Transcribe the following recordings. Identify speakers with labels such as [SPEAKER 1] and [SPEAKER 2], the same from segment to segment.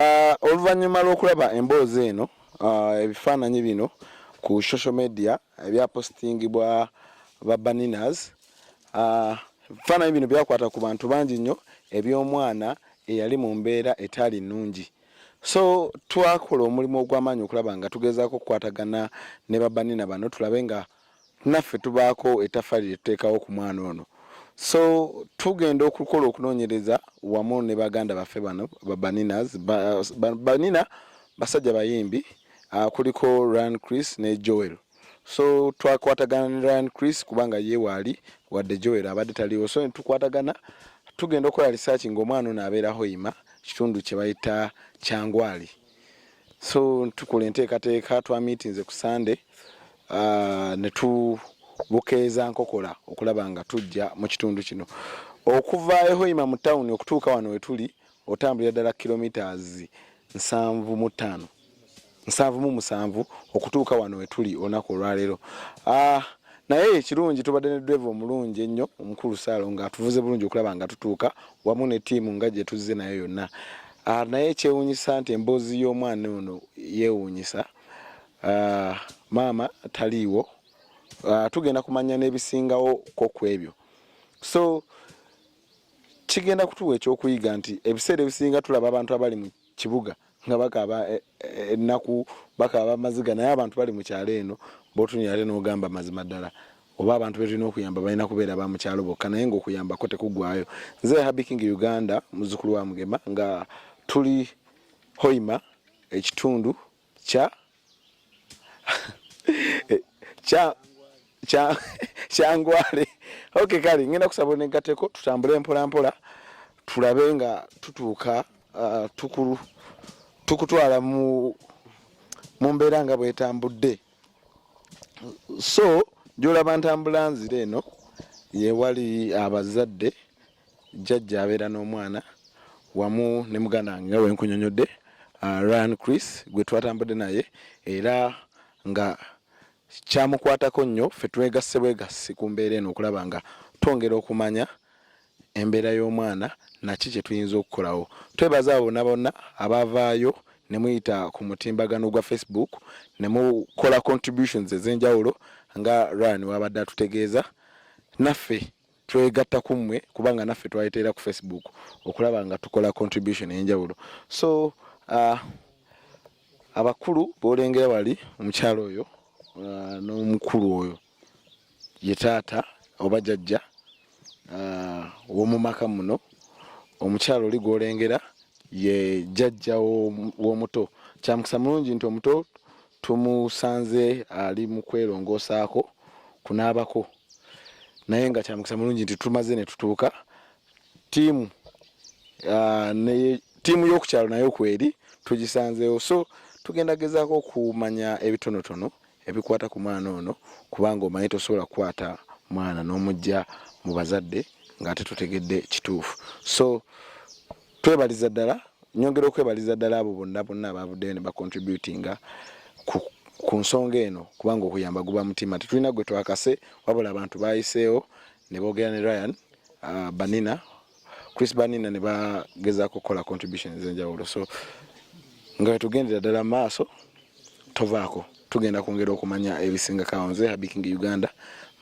[SPEAKER 1] Oluvannyuma lw'okulaba emboozi eno ebifaananyi bino ku social media ebya postingibwa ba Baninas, ebifaananyi bino byakwata ku bantu bangi nnyo eby'omwana eyali mu mbeera etaali nnungi. So twakola omulimu ogw'amaanyi okulaba nga tugezaako okukwatagana ne ba Banina bano tulabe nga naffe tubaako ettaffaali lye tuteekawo ku mwana ono. So tugenda okukola okunoonyereza wamu ne baganda baffe bano ba Baninas. Banina basajja bayimbi, kuliko Ryan Chris ne Joel. So twakwatagana ne Ryan Chris kubanga ye waali wadde Joel abadde taliwo. So tukwatagana tugenda okukola research ng'omwana ono abeera Hoima, kitundu kye bayita Kyangwali. So tukola enteekateeka, twamiitinze ku Sunday ne tubukeeza nkokola okulaba nga tujja mu kitundu kino. Okuva Hoima mu town okutuuka wano we tuli otambulira ddala kilometers 7.7 okutuuka wano we tuli olunaku olwaleero. Naye ekirungi tubadde ne driver omulungi ennyo omukulu Saalo nga atuvuze bulungi okulaba nga tutuuka wamu ne ttiimu nga gye tuzze nayo yonna. Naye kyewuunyisa nti emboozi y'omwana ono yeewuunyisa. Maama taliiwo. Tugenda kumanya n'ebisingawo ku ebyo. So kigenda kutuwa ekyokuyiga nti ebiseera ebisinga tulaba abantu abali mu kibuga nga bakaba ennaku bakaba amaziga, naye abantu bali mu kyalo eno b'otunyala ate n'ogamba mazima ddala oba abantu betulina okuyamba balina kubeera ba mu kyalo bokka, naye ng'okuyambako tekugwayo. Nze Happy King Uganda muzzukulu wa Mugema nga tuli Hoima ekitundu Kyangwale. Okay, kale ngenda kusaba n'engateko tutambule mpola mpola tulabe nga tutuuka tukutwala mu mbeera nga bwetambudde. So gy'olaba ntambula nzira eno ye wali abazadde, jjajja abeera n'omwana wamu ne muganda wange nga wenkunyonyodde, Ryan Chris gwe twatambudde naye, era nga kyamukwatako nnyo ffe twegasse bwegassi ku mbeera eno okulaba nga twongera okumanya embeera y'omwana naki kye tuyinza okukolawo. Twebaza abo bonna bonna abavaayo ne muyita ku mutimbagano gwa Facebook ne mukola contributions ez'enjawulo nga Ryan wabadde atutegeeza. Naffe twegatta ku mmwe kubanga naffe twayiteera ku Facebook okulaba nga tukola contribution ey'enjawulo. So abakulu b'olengera wali omukyalo oyo n'omukulu oyo ye taata oba jjajja w'omu maka muno, omukyalo oli gw'olengera ye jjajja w'omuto. Kyamukisa mulungi nti omuto tumusanze ali mu kwerongoosaako kunaabako, naye nga kyamukisa mulungi nti tumaze ne tutuuka. Ttiimu y'okukyalo nayo kweri tugisanzeewo. So tugenda gezaako okumanya ebitonotono ebikwata ku mwana ono kubanga omanyi tosobola kukwata mwana n'omujja mu bazadde ng'ate tutegedde kituufu. So twebaliza ddala, nyongera okwebaliza ddala abo bonna bonna abavuddeyo ne bacontributinga ku nsonga eno kubanga okuyamba guba mutima. Tetulina gwe twakase wabula abantu bayiseewo ne boogera ne Ryan Banina, Chris Banina ne bagezaako okukola contribution ez'enjawulo. So nga wetugendera ddala mu maaso tovaako, tugenda kwongera okumanya ebisinga kawo. Nze Happy King Uganda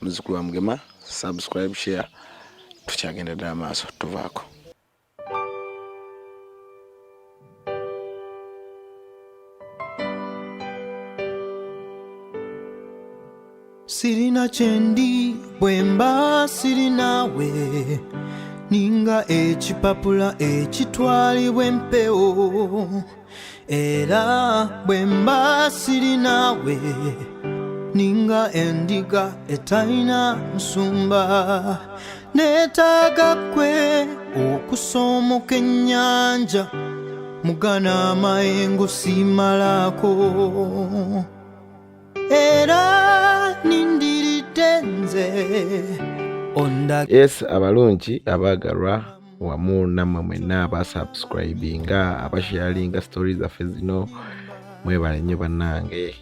[SPEAKER 1] muzzukulu wa Mugema, subscribe, share, tukyagenda ddala maaso tovaako.
[SPEAKER 2] Sirina chendi bwemba sirinawe ninga ekipapula ekitwalibwa empewo, era bwemba sirinawe ninga endiga etalina nsumba. Neetaaga kwe okusomoka ennyanja mugana amayengo simalako, era nindiridde nze onda.
[SPEAKER 1] Yes, abalungi abagalwa wamu nammwe mwenna abasubscribinga abasharinga stories zaffe zino, mwebale nnyo bannange,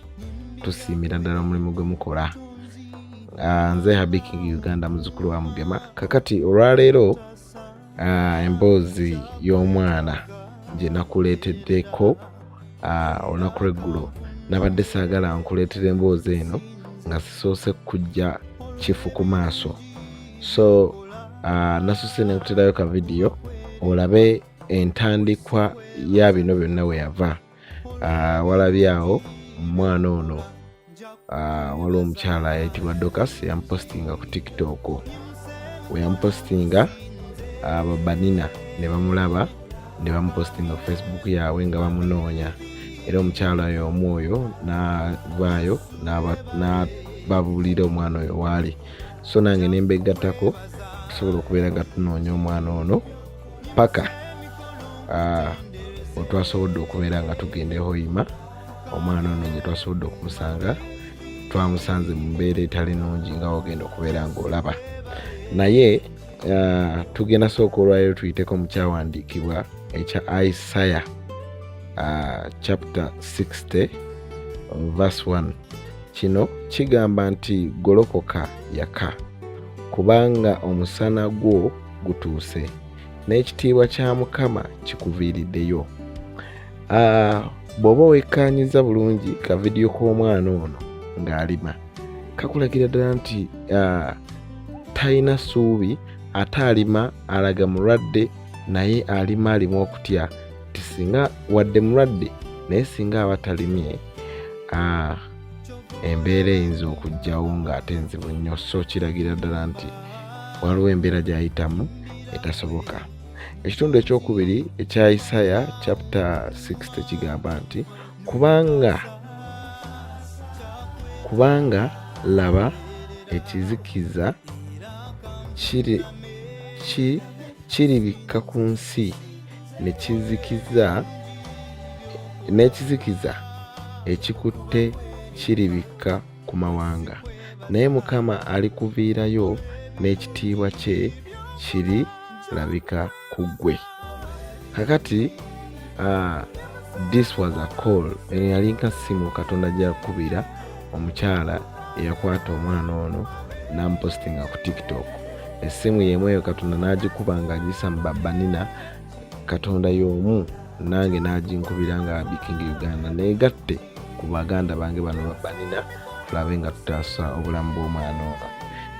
[SPEAKER 1] tusiimira ddala omulimu gwe mukola. Nze Happy King Uganda muzzukulu wa Mugema. Kakati olwaleero emboozi y'omwana gye nakuleeteddeko olunaku lw'eggulo. Nabadde saagala nkuleetera emboozi eno nga sisoose kujja kifu ku maaso, so nasoose ne nkuterayo ka vidiyo olabe entandikwa ya bino byonna we yava. Walabye awo omwana ono waliwo omukyala ayitibwa Dokas yamupostinga ku TikTok. We yamupostinga Banina ne bamulaba ne bamupostinga ku Facebook yaabwe nga bamunoonya, era omukyala oyo omwoyo n'avaayo n'ababuulira omwana oyo waali. So nange ne mbegattako tusobola okubeera nga tunoonya omwana ono paka otwasobodde okubeera nga tugenda e Hoima. Omwana ono gye twasobodde okumusanga twamusanze mu mbeera etali nnungi nga ogenda okubeera ng'olaba. Naye tugenda sooka olwaleero tuyiteko mu kyawandiikibwa ekya Isaiah chapter 60 verse 1. Kino kigamba nti golokoka yaka, kubanga omusana gwo gutuuse n'ekitiibwa kya Mukama kikuviiriddeyo. Bw'oba wekkaanyiza bulungi ka vidiyo k'omwana ono ng'alima, kakulagira ddala nti talina ssuubi, ate alima alaga mulwadde, naye alima alimu okutya nti singa wadde mulwadde naye singa aba talimye embeera eyinza okujjawo ng'ate nzibu nnyo. So kiragira ddala nti waliwo embeera gy'ayitamu etasoboka. Ekitundu ekyokubiri ekya Isaiah chapter 60 kigamba nti kubanga laba ekizikiza kiribikka ku nsi, n'ekizikiza ekikutte kiribikka ku mawanga, naye Mukama alikuviirayo n'ekitiibwa kye kirirabika ku ggwe. Kakati this was a call, yali nka ssimu Katonda gy'akubira omukyala eyakwata omwana ono n'amupostinga ku TikTok. Essimu y'emu eyo Katonda n'agikuba ng'agiyisa mu Banina. Katonda y'omu, nange n'aginkubira nga Biking Uganda, neegatte ku baganda bange bano Banina tulabe nga tutaasa obulamu bw'omwana ono.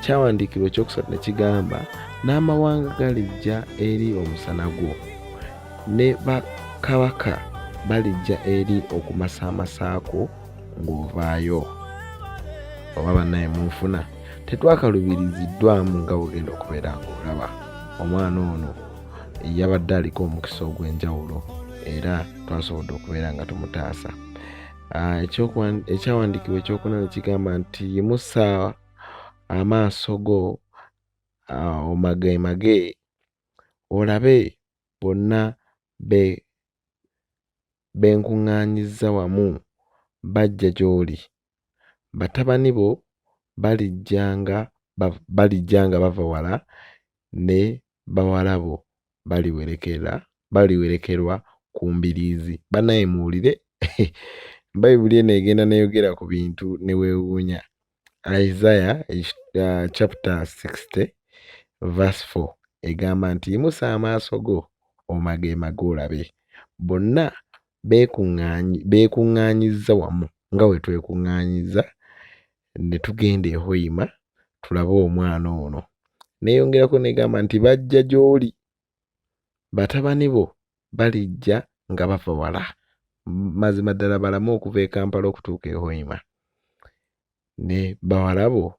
[SPEAKER 1] Kyawandiikibwa ekyokusatu ne kigamba n'amawanga galijja eri omusana gwo, ne bakabaka balijja eri okumasaamasaako ng'ovaayo. Oba bannaye munfuna, tetwakalubiriziddwamu nga bwegenda okubeera ng'olaba. Omwana ono yabadde aliko omukisa ogw'enjawulo era twasobodde okubeera nga tumutaasa. Ekyawandiikibwa ekyokuna ne kigamba nti yimusa amaaso go omageemage olabe bonna benkuŋŋaanyizza wamu bajja gy'oli. Batabani bo balijjanga bava wala, ne bawala bo baliwerekerwa ku mbiriizi. Bannaye muwulire Bayibuli eno egenda neeyogera ku bintu ne weewuunya. Isaiah chapter 60 verse 4 egamba nti yimusa amaaso go omageemage olabe bonna beekuŋŋaanyizza wamu nga we twekuŋŋaanyiza ne tugenda e Hoima tulabe omwana ono. Neeyongerako negamba nti bajja gy'oli, batabani bo balijja nga bava wala. Mazima ddala balamu okuva e Kampala okutuuka e Hoima, ne bawala bo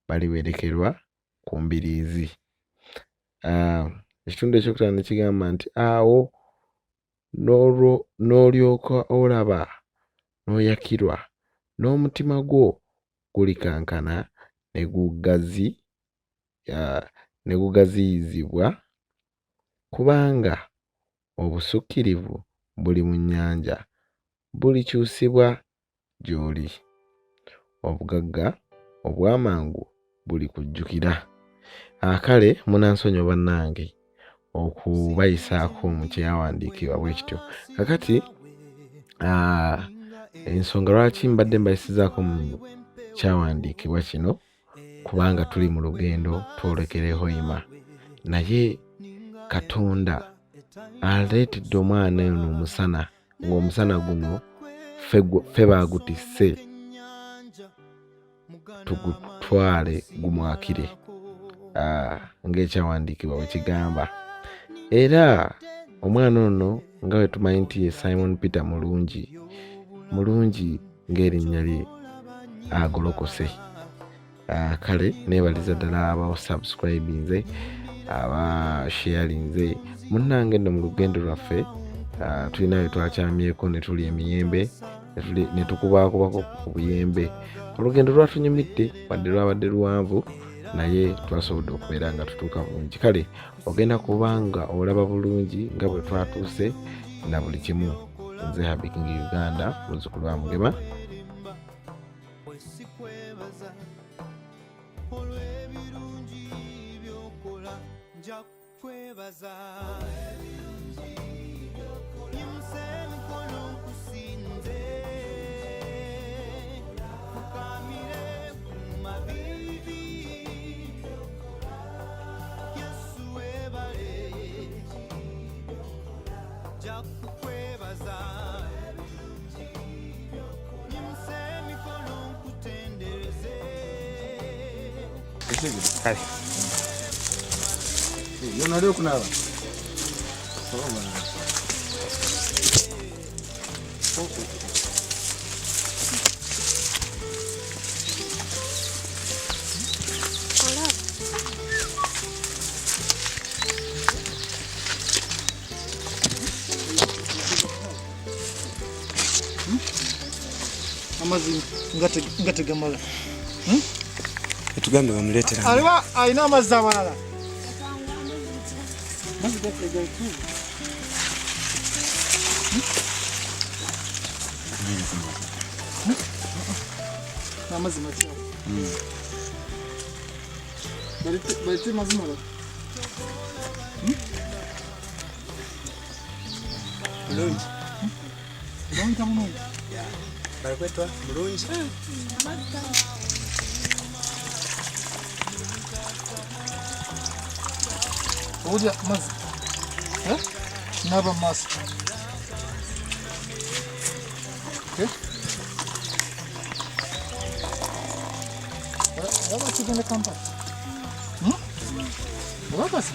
[SPEAKER 1] baliwerekerwa ku mbiriizi. Ekitundu ekyokutaano ne kigamba nti awo n'olyoka olaba n'oyakirwa, n'omutima gwo gulikankana ne gugaziyizibwa, kubanga obusukkirivu buli mu nnyanja bulikyusibwa gy'oli, obugagga obw'amangu buli kujjukira. Kale munansonyiwa bannange okubayisaako mu kyawandiikibwa bwe kityo. Kakati ensonga lwaki mbadde mbayisizaako mu kyawandiikibwa kino, kubanga tuli mu lugendo twolekere Hoima, naye Katonda aleetedde omwana ono omusana ng'omusana guno ffe baagutisse tugutwale gumwakire ng'ekyawandiikibwa bwe kigamba. Era omwana ono nga bwe tumanyi nti ye Simon Peter mulungi ng'erinnya lye agolokose. Kale neebaliza ddala abasubscribinze abasharinze munnange nno mu lugendo lwaffe tulina bye twakyamyeko ne tulya emiyembe ne tukubaakubako ku buyembe. Olugendo lwatunyumidde wadde lwabadde luwanvu naye twasobodde okubeera nga tutuuka bulungi. Kale ogenda kubanga olaba bulungi nga bwe twatuuse na buli kimu. Nze Happy King Uganda muzzukulu wa Mugema. Kale. Yona leo kuna hapa.
[SPEAKER 2] Amazi ngate gamala.
[SPEAKER 1] Tugambe bamuleetera.
[SPEAKER 2] Aliwa ayina amazzi amalala. Amazi machi. Bali mazi malala. Bulungi. Bulungi tamungi. Bali kwetwa bulungi. Oja mazi. Naba mazi. Waba chikende kampa. Waba si.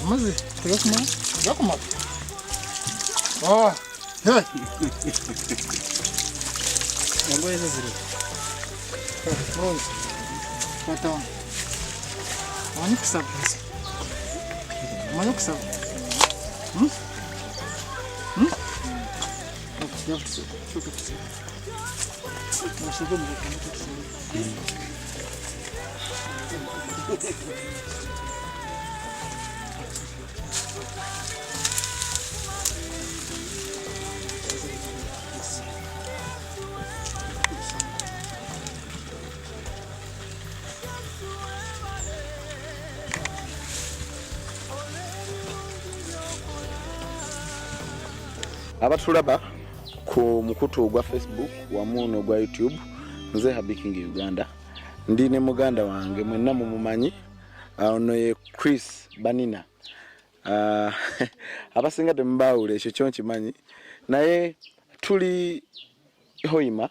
[SPEAKER 2] Mazi, tegakuma. Tegakuma. Hey. Yango yeze zero. Rose. Pata. Mani kusaba. Mani kusaba.
[SPEAKER 1] Abatulaba ku mukutu gwa Facebook wamu n'ogwa YouTube nze Happy King Uganda ndi ne muganda wange mwenna mumumanyi ono ye Chris Banina. Abasinga tembawule ekyo kyonkimanyi naye tuli Hoima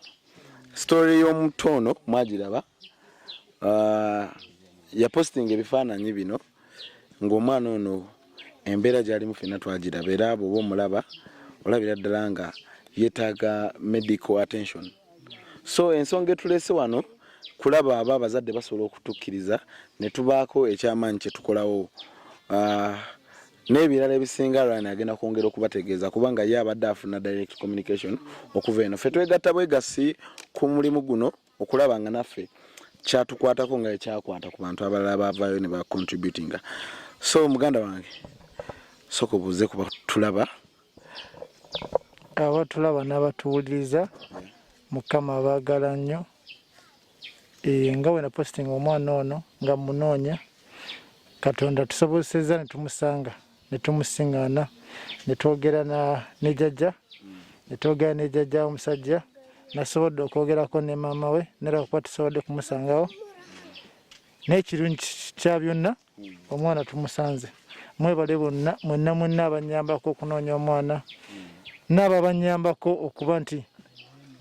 [SPEAKER 1] story y'omutono mwagiraba ya posting ebifaananyi bino ng'omwana ono embeera gy'alimu ffenna twagiraba era bw'oba omulaba olabira ddala nga yeetaaga medical attention. So ensonga etulese wano kulaba abazadde basobola okutukkiriza ne tubaako ekyamaanyi kye tukolawo n'ebirala ebisinga Ryan agenda kwongera okubategeeza kubanga ye abadde afuna direct communication okuva eno. Ffe twegatta bwegasi ku mulimu guno okulaba nga naffe kyatukwatako nga ekyakwata ku bantu abalala baavaayo ne bacontributinga. So muganda wange soko buuze kuba tulaba
[SPEAKER 2] abatulaba n'abatuwuliriza Mukama baagala nnyo nga bwe napostinga omwana ono nga munoonya Katonda tusobozesezza ne tumusanga ne tumusiŋŋaana ne twogera ne jjajja omusajja nasobodde okwogerako ne maama we neraba kuba tusobodde kumusangawo n'ekirungi kya byonna omwana tumusanze mwebale bonna mwenna abanyambako okunoonya omwana n'abo abanyambako okuba nti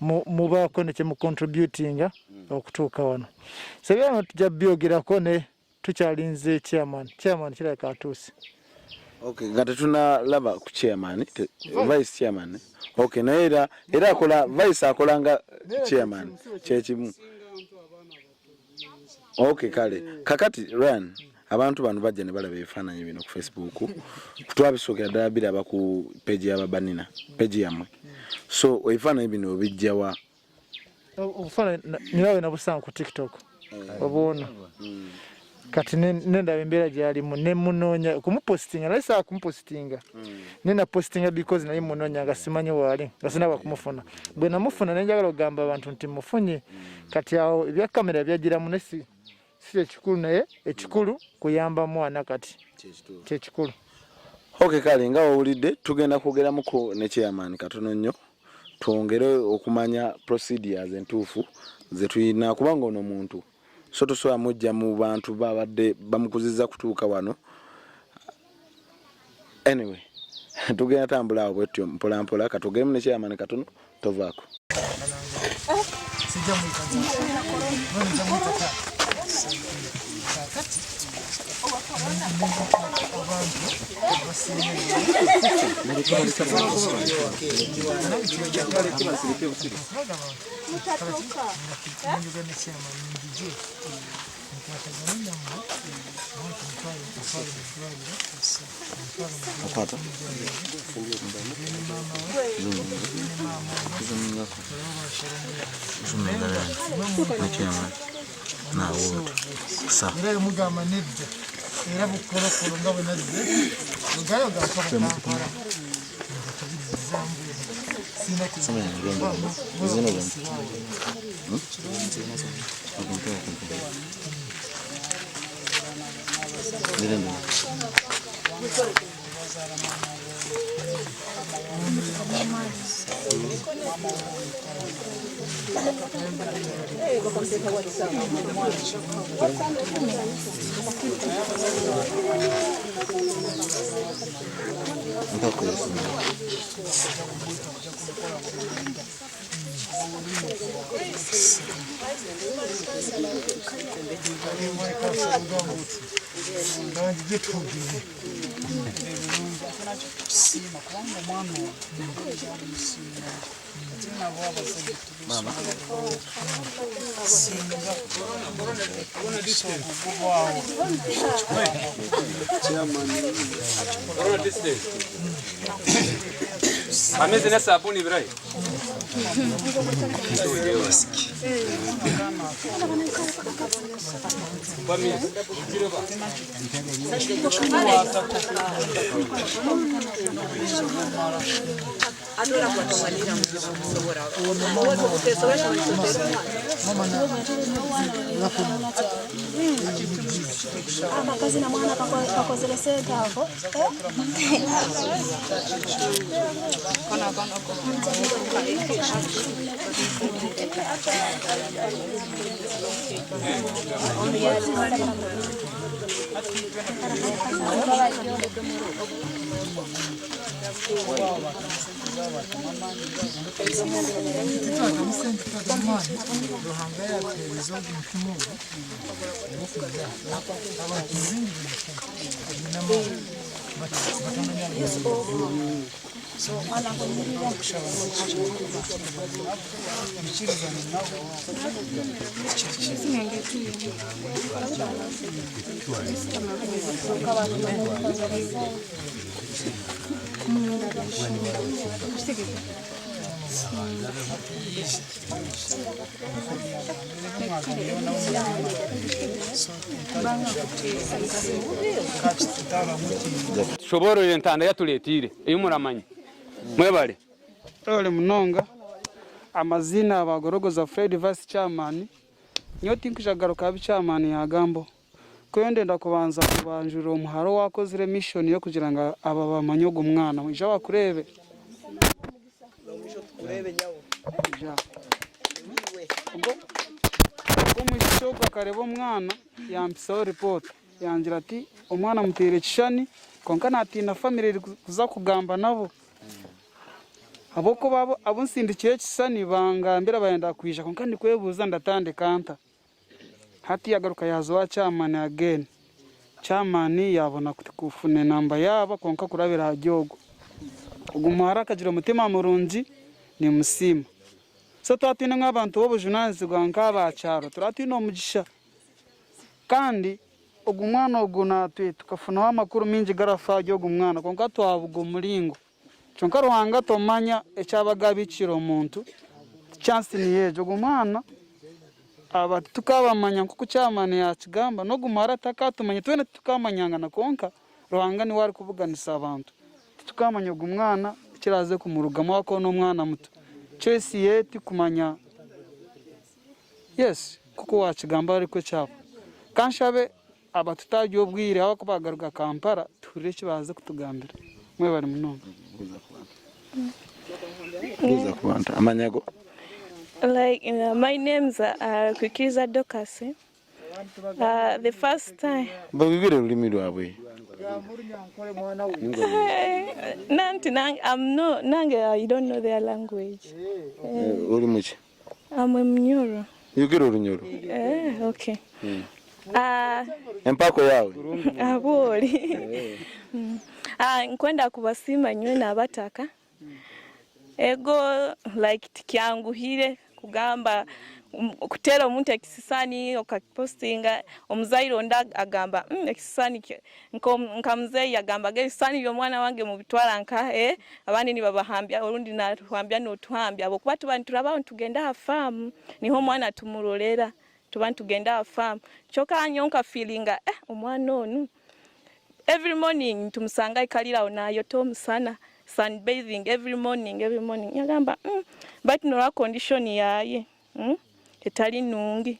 [SPEAKER 2] mubaako ne kyemucontributinga okutuuka wano sebyano tujja byogerako ne tukyalinze chairman kirabika atuuse.
[SPEAKER 1] Okay, nga tetunalaba ku chairman vice chairman okay naye era akola vice akolanga chairman kyekimu. Okay kale kakati Ryan abantu bano bajja ne balaba ebifaananyi bino ku Facebook twabisokera ddala biraba ku page ya Banina page yamwe so ebifaananyi bino bijjawa
[SPEAKER 2] obufaananyi nibawe nabusanga ku TikTok obuwono kati nendaba embeera gyalimu ne munoonya kumupostinga naye saa kumupostinga nena postinga because naye munoonya nga simanyi waali nga sinaba kumufuna bwe namufuna nenjagala okugamba abantu nti mufunye kati awo ebya kamera byagiramu nesi si ekikulu naye ekikulu kuyamba mwana kati kyekikulu.
[SPEAKER 1] Okay kale nga owulidde tugenda kwogeramuko ne chairman katono nnyo twongere okumanya procedures entuufu ze tulina kubanga ono muntu so tosobola mujja mu bantu babadde bamukuziza kutuuka wano anyway tugenda tambula awo bwetyo mpola mpola katugeremu ne chairman katono tovaako.
[SPEAKER 2] era bukolokolo nga bwe nazze lugayo gakola
[SPEAKER 3] Ameze na sabuni brai.
[SPEAKER 4] Adora kuwatumalira msobora. Uwezo kutesowesha msotero.
[SPEAKER 5] Kazi na mwana pakozeleseka hapo.
[SPEAKER 3] Shoboro yentanda yatuletire eyumuramanyi mwebale
[SPEAKER 6] ole munonga amazina abagorogoza Fred Vice Chairman nyoti nkishagaruka bichairman yagambo kwendenda kubanza kubanjura omuharo wakozire mission yo kugira ngo aba bamanyogo umwana ija bakurebe nyawo ubwo mushoka karebo umwana yampisa report yangira ati omwana mutere kishani konka natina family kuza kugamba nabo aboko babo abunsindikiye kisani bangambira bayenda kwisha konka ndi kwebuza ndatande kanta hati yagaruka yazo chairman again chairman yabona kufune namba yaba konka kurabira hajogo ugumara kagira mutima murungi ni musima so twatina nk'abantu b'obujunanzi bwanka abacharo turatina omugisha kandi ogumwana ogunatwe tukafuna amakuru mingi garafa y'ogumwana konka twabugo mulingo chonka ruhanga tomanya echabaga biciro omuntu chance ni yejo ogumwana abati tukabamanya nko kucyamane yakigamba no gumara takatumanya twene tukamanyanga na konka ruhanga ni wari kuvuganisa abantu tukamanya ogumwana kiraze kumurugamo wako no mwana muto chesi yeti kumanya yes kuko wakigamba ariko cyabo kanshabe abatutagiye obwire aho kubagaruka Kampala turire kibaze kutugambira mwe bari muno
[SPEAKER 1] Buza kubanta amanyago
[SPEAKER 7] Like my name's Kukiza Dokase. The first time
[SPEAKER 1] bagigire ulimi lwabwe
[SPEAKER 7] Nanti I'm no nange I don't know their language.
[SPEAKER 1] Uri muki
[SPEAKER 7] I'm a Mnyoro.
[SPEAKER 1] yugire urunyoro
[SPEAKER 7] Okay.
[SPEAKER 1] empako yawe
[SPEAKER 7] Aboli. Nkwenda kubasima nywe nabataka. Ego like tikyanguhire kugamba kutera omuntu ekisisani okapostinga omuzairo nda agamba ekisisani nkamuzei agamba gesisani yo mwana wange mu bitwala nka abandi ni babahambya orundi na tuhambya no tuhambya abo kuba tubantu turaba tugenda afamu niho mwana tumurolera tubantu tugenda afamu choka nyonka feelinga omwana onu every morning tumusanga ikalira onayo tom sana sunbathing every morning yagamba but no condition yaye etali nungi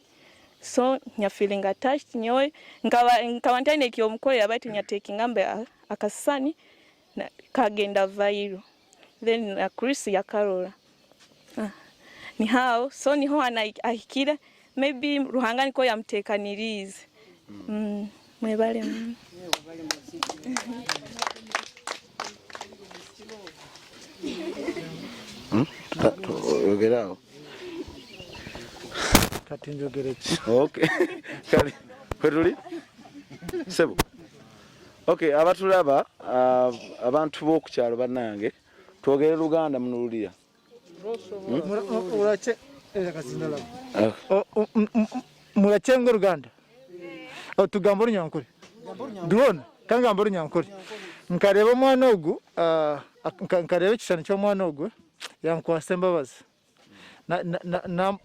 [SPEAKER 7] so nya feeling attached nyoy nkawa ntane ki omukole abati nya taking ambe akasani na kagenda viral then Chris yakarola ni how so niho ahikira maybe ruhanga niko yamtekanirize mwebale
[SPEAKER 1] ogerao
[SPEAKER 2] kati njogerechi
[SPEAKER 1] okay kali kwetuli sebo okay abatulaba abantu bokukyalo banange twogere Luganda munulira
[SPEAKER 2] urache kasindala murachengo Luganda otugamba runyankore duona kangamba runyankore nkareba mwana ogu nkareba ekishani ky'omwana ogu yankwasa embabazi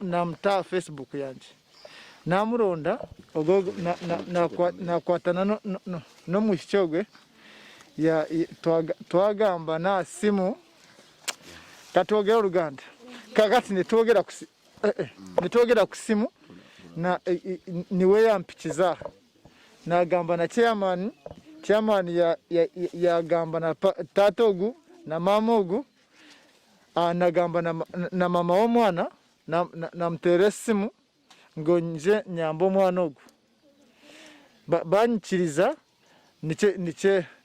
[SPEAKER 2] na mta Facebook yanje namuronda ogo nakwatana no mushogwe ya twagamba na simu katogera Luganda kakati netogera ku simu na niwe yampikiza nagamba na chairman ya gamba na tatogu na mamogu nagamba na mama w'omwana na mteresimu ngo nje nyambo mwana ogu banyikiriza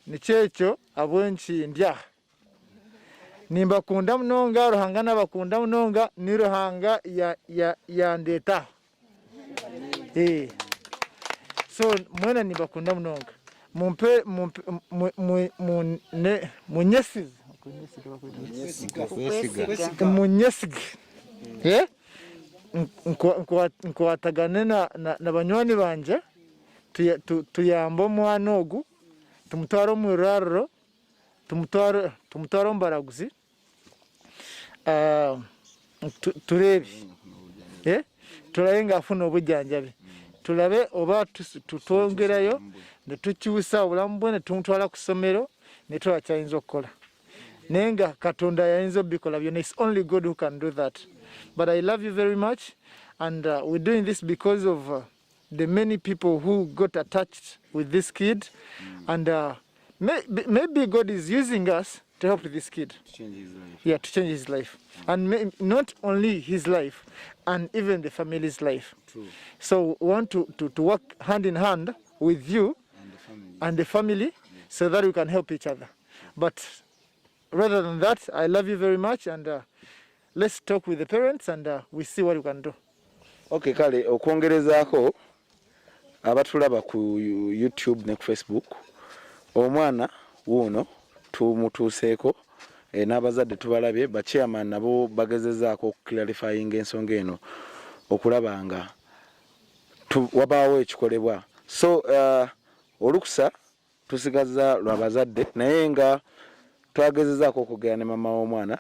[SPEAKER 2] nichecho abwenchi ndya nimba kunda munonga ruhanga n'abakunda munonga ni ruhanga ya ndeta so mwena nimba kunda munonga mumpe munyesize munyesige nkwatagane na banywani banje tuyamba omwana ogu tumutwara mu rarro tumutwara mbaraguzi turebe turayenga afuna obujanjabi tulabe oba tutongerayo netukiwusa obulamu bwe netumutwala ku ssomero netwakyayinza okukola nenga katonda yayinza obikola byonna. It's only God who can do that. But I love you very much, and we're doing this because of the many people who got attached with this kid, and maybe God is using us to help this kid. To change his life. Yeah, to change his life. And not only his life, and even the family's life. True. So we want to work hand in hand with you and the family so that we can help each other. But rather than that, I love you very much, and let's talk with the parents and we see what we can do.
[SPEAKER 1] Okay, kale okwongerezaako abatulaba ku YouTube ne ku Facebook, omwana Wuno tumutuuseeko n'abazadde tubalabye, ba chairman nabo bagezezaako clarifying ensonga eno okulaba nga wabaawo ekikolebwa. So olukusa tusigaza lw'abazadde, naye nga twagezezaako okugera ne mama w'omwana.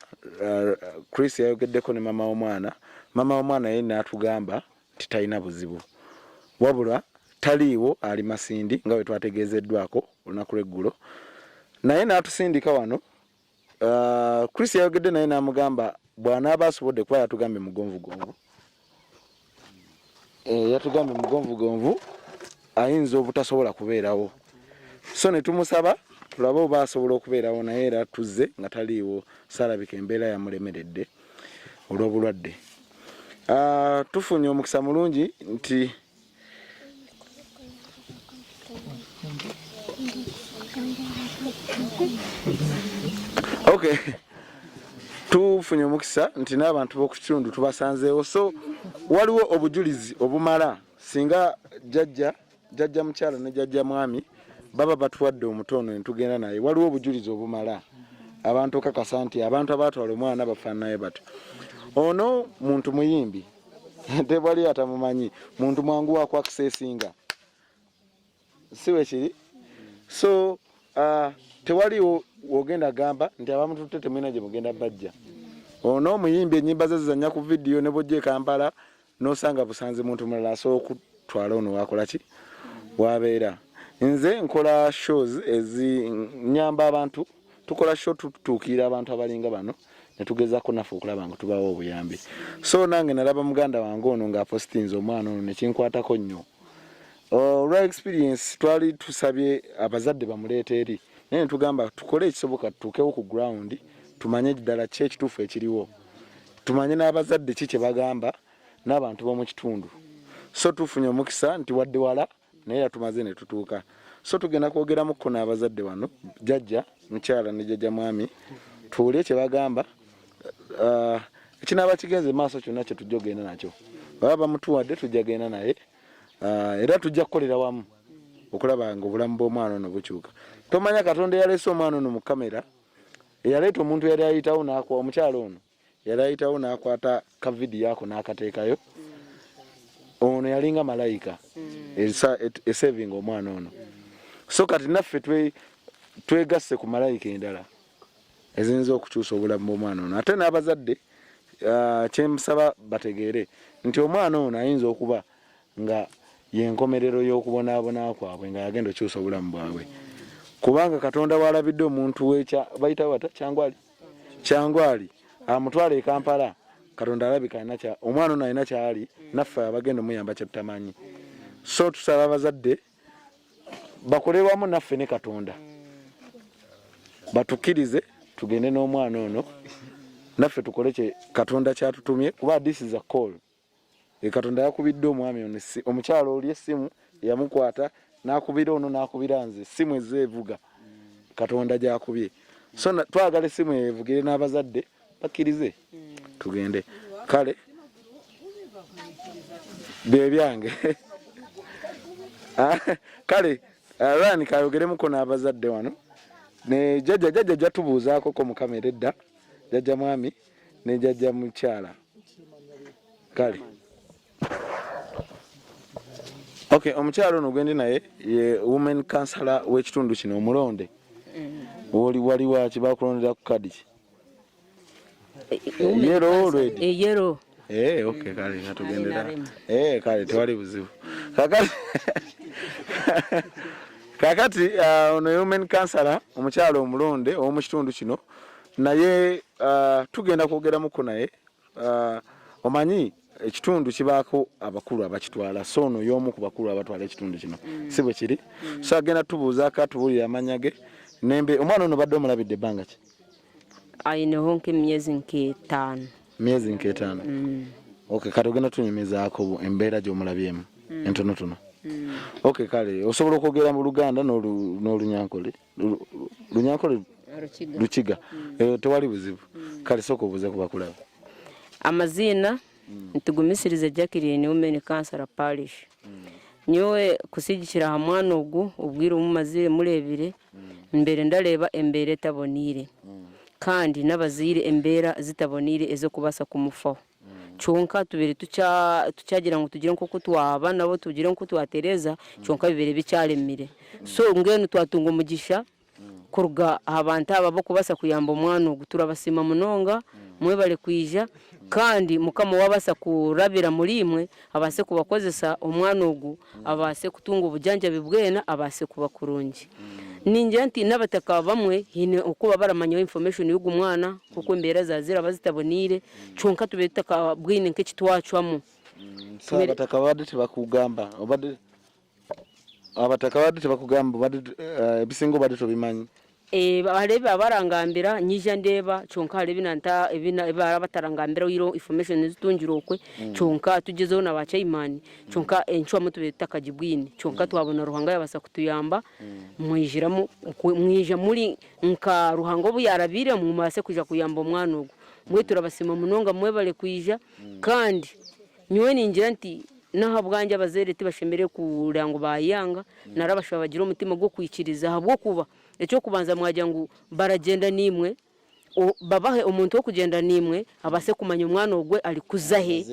[SPEAKER 1] Chris yayogeddeko ne mama w'omwana. Mama w'omwana ye n'atugamba nti talina buzibu, wabula taliiwo ali Masindi nga bwe twategeezeddwako olunaku lw'eggulo, naye n'atusindika wano. Chris yayogedde naye n'amugamba bw'anaaba asobodde kuba yatugambye mugonvugonvu, yatugambye mugonvugonvu ayinza obutasobola kubeerawo. So ne tumusaba tulabe oba asobola okubeerawo, naye era tuzze nga taliiwo, saalabika embeera yamulemeredde olw'obulwadde. Tufunye omukisa mulungi nti tufunye omukisa nti n'abantu b'oku kitundu tubasanzeewo. So waliwo obujulizi obumala singa jjajja mukyala ne jjajja mwami baba batuwadde omutono ne tugenda naye, waliwo obujulizi obumala abantu kakasa nti abantu abaatwala omwana bafaananayo batyo. Ono muntu muyimbi tebali atamumanyi, muntu mwangu wako akisesinga, si bwe kiri? So tewaliwo wogenda gamba nti abamu tutte temwina gye mugenda bajja. Ono omuyimbi ennyimba ze zizannya ku vidiyo ne bojja e Kampala n'osanga busanze muntu mulala asobola okutwala ono wakola ki wabeera. Nze nkola shows ezinyamba abantu, tukola show tutuukira abantu abalinga bano ne tugezaako naffe okulaba nga tubawo obuyambi. So nange nalaba muganda wange ono ng'apostinze omwana ono ne kinkwatako nnyo. Olwa experience twali tusabye abazadde bamuleeta eri, naye ne tugamba tukole ekisoboka tutuukewo ku ground tumanye ddala ki ekituufu ekiriwo, tumanye n'abazadde ki kye bagamba n'abantu b'omu kitundu. So tufunye omukisa nti wadde wala naye era tumaze ne tutuuka. So tugenda kwogeramuko n'abazadde wano, jjajja mukyala ne jjajja mwami, tuwulire kye bagamba. Ekinaaba kigenze maaso kyonna kye tujja ogenda nakyo, baba bamutuwadde tujja genda naye, era tujja kukolera wamu okulaba nga obulamu bw'omwana ono bukyuka. Tomanya Katonda yaleese omwana ono mu kamera, eyaleeta omuntu yali ayitawo omukyala ono yali ayitawo n'akwata ka vidiyo ako n'akateekayo. Ono yalinga malayika esevinga omwana ono. So kati naffe twegasse ku malayika endala eziyinza okukyusa obulamu bw'omwana ono. Ate n'abazadde kyemusaba bategeere nti omwana ono ayinza okuba nga yenkomerero y'okubonaabona kwabwe nga yagenda okyusa obulamu bwabwe, kubanga Katonda waalabidde omuntu bayita wata Kyangwali amutwala e Kampala. Katonda alabika omwana ono alina kyali, naffe abagenda omuyamba kye tutamanyi. So tusaba abazadde bakole wamu naffe ne Katonda batukkirize tugende n'omwana ono, naffe tukole kye Katonda kyatutumye, kuba this is a call. Katonda yakubidde omwami ono, omukyalo oli essimu yamukwata n'akubira ono n'akubira nze, essimu ezeevuga Katonda gyakubye. So twagala essimu evugire n'abazadde bakkirize tugende. Kale bebyange kale Rani kayogeremuko n'abazadde wano ne jjajja jatubuuzaako ko mu kamera edda, jjajja mwami ne jjajja mukyala. Kale omukyala ono gwendi naye ye women counselor w'ekitundu kino omulonde. Wali waki bakulondera ku kadi ki? Yero already.
[SPEAKER 8] Yero.
[SPEAKER 1] Kale natugendera. Kale tewali buzibu. Kakati ono women counselor omukyala omulonde ow'omu kitundu kino naye tugenda kwogeramuko naye. Omanyi ekitundu kibaako abakulu abakitwala, so ono y'omu ku bakulu abatwala ekitundu kino, si bwe kiri? So agenda tubuuzaako atubuulira amannya ge. Omwana ono badde omulabidde ebbanga ki?
[SPEAKER 8] Ayinaho nk'emyezi nk'etaano.
[SPEAKER 1] Myezi nk'etaano. Kati ogenda tunyumizaako embeera gy'omulabyemu entonotono. Okay kale osobola okwogera mu Luganda n'Olunyankole Lunyankole Lukiga tewali buzibu kale soko obuze kuba kulaba
[SPEAKER 8] amazina ntugumisirize Jacqueline Women Council Parish nyowe kusigikira ha mwana ogu ubwira umumazire mulebire mbere ndareba Embela etabonire kandi n'abazire Embela zitabonire ezo kubasa kumufaho chonka tubere tucyagira ngo tugire nko kutwaba nabo tugire nko twatereza chonka bibere bicyaremire so ngene twatunga umugisha kuruga abantu aba kubasa kuyamba umwana gutura basima munonga mwe bale kwija kandi mukama wabasa kurabira muri imwe abase kubakozesa umwana ugu abase kutunga ubujanja bibwena abase kubakurungi ninje nti nabataka bamwe hine ukuba baramanya information y'ugu mwana kuko Embela zazira bazitabonire chonka tubetaka bwine nke kitwacwamo
[SPEAKER 1] abataka badete bakugamba abataka badete bakugamba badete bisingo badete bimanyi
[SPEAKER 8] barebe abarangambira nyija ndeba chonka harebe nanta ibina barabatarangambira yiro information zitungirokwe chonka tugezeho na bacayimani chonka enchwa mutu betaka jibwini chonka twabona ruhanga yabasa kutuyamba mwijiramo mwija muri nka ruhango buyarabire mu mase kuja kuyamba umwana ugu mwe turabasima munonga mwe bale kwija kandi nywe ningira nti naha bwanje abazerete bashemere kurango bayanga narabashaba bagira umutima gwo kwikiriza habwo kuba ecyo kubanza mwajya ngo baragenda nimwe babahe umuntu wo kugenda nimwe abase kumanya umwana ogwe ali kuzahe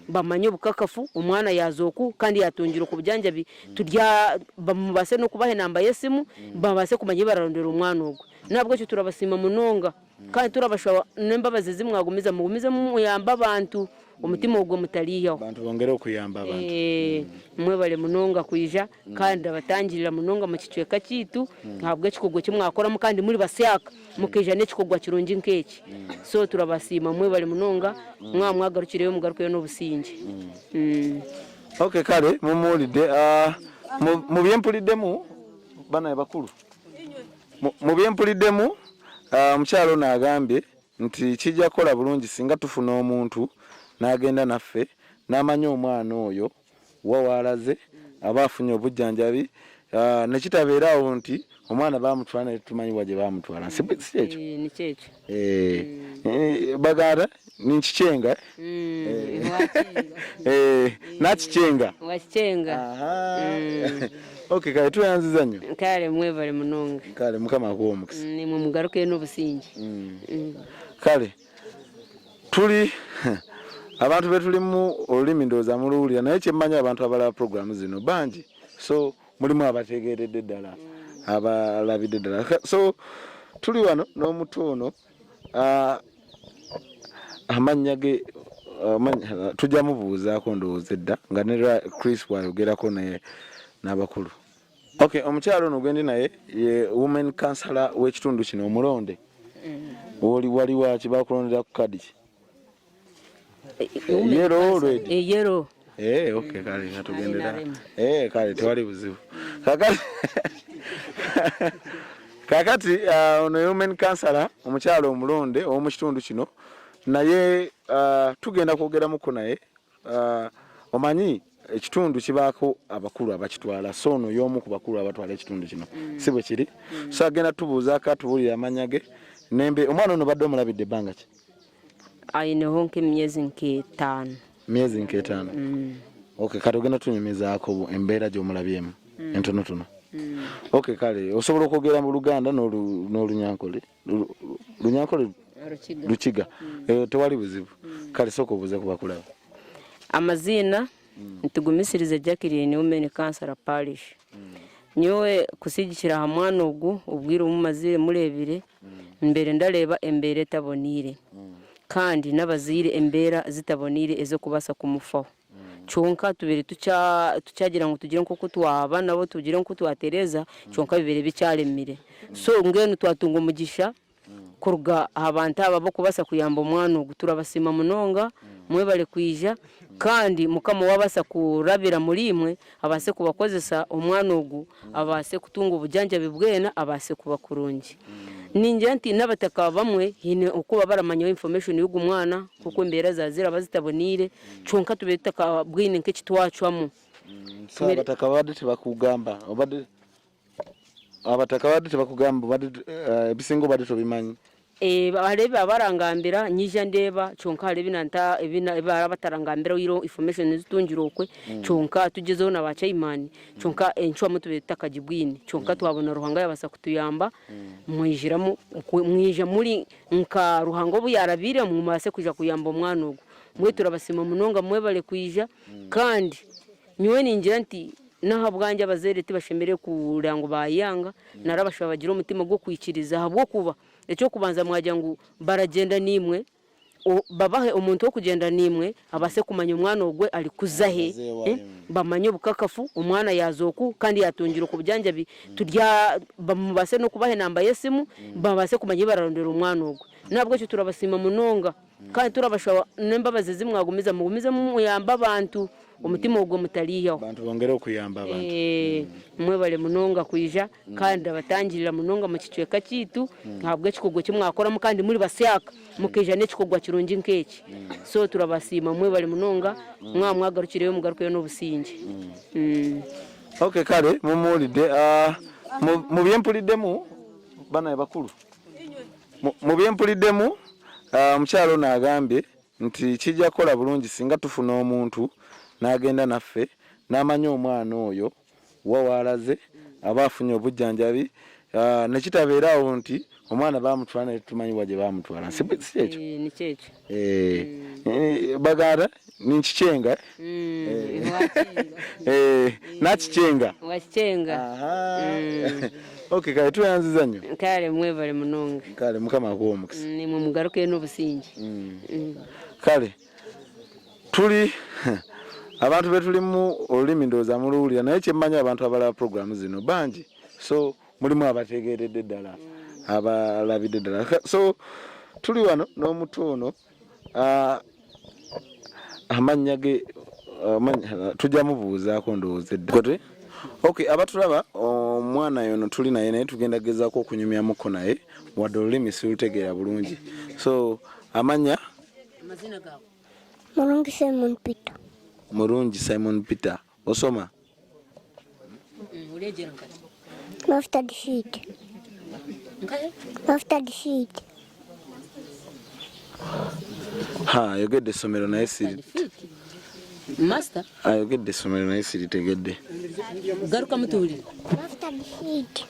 [SPEAKER 8] bamanye bukakafu umwana yazoku kandi yatungira ku bujanja turya bamubase no kubahe namba yesimu babase kumanya bararondera umwana ogwe nabwo cyo turabasima munonga kandi turabashaba nembabaze zimwagumiza mugumize mu yamba abantu umutima ubwo mutaliyo
[SPEAKER 1] abantu bongere okuyamba abantu
[SPEAKER 8] mwe bale munonga kwija kandi abatangirira munonga mu kicweka kitu ntabwo kikogwe kimwakoramo kandi muri basyaka mukija n'ikikogwa kirungi nkeki so turabasima mwe bale munonga mwagarukireyo mugarukeyo n'obusinge
[SPEAKER 1] okay kale mumulide mu byempulidemu bana bakulu mu byempulidemu mukyalo nagambye nti kijja kola bulungi singa tufuna omuntu nagenda naffe namanya omwana oyo wawalaze abafunye obujjanjabi nekitabeerawo nti omwana bamutwala tumanyi waje bamutwala si ekyo
[SPEAKER 8] ni kyekyo
[SPEAKER 1] bagara ninkicenga nakichenga
[SPEAKER 8] wakicenga
[SPEAKER 1] okay kale tuyanziza nnyo
[SPEAKER 8] kale mwe bale munonga
[SPEAKER 1] kale mukama akuwomukisa
[SPEAKER 8] ni mu mugaruke n'obusingi
[SPEAKER 1] kale tuli abantu betuli mu olulimi ndoza mululira naye kyemmanya abantu abalaba program zino bangi so mulimu abategeredde ddala abalabidde ddala so tuli wano n'omutono amanya ge tujja mubuuzaako ndowooza edda nga ne Chris bwayogerako n'abakulu okay omukyalo ono gwendi naye ye women councillor w'ekitundu kino omulonde wali waki bakulondera ku kadi ki yero already
[SPEAKER 8] yero
[SPEAKER 1] okay kale natugendera kale tewali buzibu kakati ono women councillor omukyalo omulonde omu kitundu kino naye tugenda kwogeramuko naye omanyi ekitundu kibaako abakulu abakitwala so ono y'omu ku bakulu abatwala ekitundu kino si bwe kiri so agenda tubuuzaako atubulira amanya ge nembe omwana ono badde omulabidde ebbanga ki
[SPEAKER 8] ayineho nk'emyezi nk'etaano okay kale ogenda tunyumizaako embeera gy'omulabyemu entonotono okay kale osobola okwogera mu Luganda n'Olunyankole Lukiga tewali buzibu kale soko obuze kuba kulaba amazina ntugumisirize Jacqueline Women Council Parish nyowe kusigikira ha mwana ogu ubwira umumazire mulebire mbere ndareba Embela etabonire kandi n'abazire Embela zitabonire ezo kubasa kumufaho chonka tubere tucyagira ngo tugire nko kutwaba nabo tugire nko twatereza chonka bibere bicyaremire so ngene twatunga umugisha kuruga abantu aba kubasa kuyamba umwana gutura basima munonga mwe bale kwija kandi mukama wabasa kurabira muri imwe abase kubakozesa umwana ugu abase kutunga ubujanja bibwena abase kubakurungi ninje nti nabataka bamwe hine ukuba baramanya information y'ugu mwana kuko Embela zazira bazitabonire chonka tubetaka bwine nke kitwacwamo
[SPEAKER 1] So abataka badde tebakugamba obadde abataka badde tebakugamba badde ebisingo badde tobimanyi
[SPEAKER 8] barebe abarangambira nyija ndeba kyonka lebinanta ebina barabatarangambira iro information zitungira okwe kyonka tugezeho na bachaimani kyonka enchwa mutu betaka jibwini kyonka twabona ruhanga yabasa kutuyamba mwija muri nka ruhango buyarabire mu mase kuja kuyamba omwana ogo mwe turabasima munonga mwe bale kuija kandi nywe ningira nti naha bwanje abazere tibashemere kurango bayanga narabashaba bagira umutima gwo kwikiriza habwo kuba ecyo kubanza mwajya ngo baragenda nimwe babahe umuntu wo kugenda nimwe abase kumanya umwana ogwe ali kuzahe bamanye bukakafu umwana yazoku kandi yatungira ku bujanja turya bamubase no kubahe namba yesimu babase kumanya bararondera umwana ogwe nabwo cyo turabasima munonga kandi turabashaba nembabaze zimwagumiza mugumize mu yamba abantu umutima ogwo mutaliyo
[SPEAKER 1] abantu bongere okuyamba abantu
[SPEAKER 8] mwe bale munonga kuija kandi abatangirira munonga mu kicweka kitu ntabwo ekikogwe kimwakoramo kandi muri basyaka mukija n'ekikogwa kirungi nkeki so turabasima mwe bale munonga mwagarukireyo mugarukeyo n'obusingi
[SPEAKER 1] okay kale mumulide mu byempulidemu bana bakulu mu byempulidemu mukyalo nagambye nti kijja kola bulungi singa tufuna omuntu nagenda naffe namanya omwana oyo wawalaze abafunye obujjanjabi nekitabeerawo nti omwana bamutwala netumanyi waje bamutwala sikyekyo
[SPEAKER 8] ni kyekyo
[SPEAKER 1] bagara ninkicenga nakichenga
[SPEAKER 8] wakicenga
[SPEAKER 1] okay kale tuyanziza nnyo
[SPEAKER 8] kale mwebale munonga
[SPEAKER 1] kale mukama akuwomukisa
[SPEAKER 8] ni mu mugaruke n'obusingi
[SPEAKER 1] kale tuli abantu betuli mu olulimi ndooza muluwulira naye kyemmanya abantu abalaba programu zino bangi so mulimu abategeeredde ddala abalabidde ddala so tuli wano n'omutu ono amannya ge tujja mubuuzaako ndowooza edda okay abatulaba omwana yono tuli naye naye tugenda gezaako okunyumyamuko naye wadde olulimi silutegeera bulungi so amanya
[SPEAKER 8] amazina gaabo
[SPEAKER 9] Mulungi Simon Peter.
[SPEAKER 1] Mulungi Simon Peter. Osoma?
[SPEAKER 8] Ulejera nkati.
[SPEAKER 9] After the sheet.
[SPEAKER 8] Nkati?
[SPEAKER 9] After the sheet.
[SPEAKER 1] Ha, you get the somero na esiri.
[SPEAKER 8] Master?
[SPEAKER 1] You get the somero na esiri tegedde.
[SPEAKER 8] Garuka mutuli.
[SPEAKER 9] After the sheet.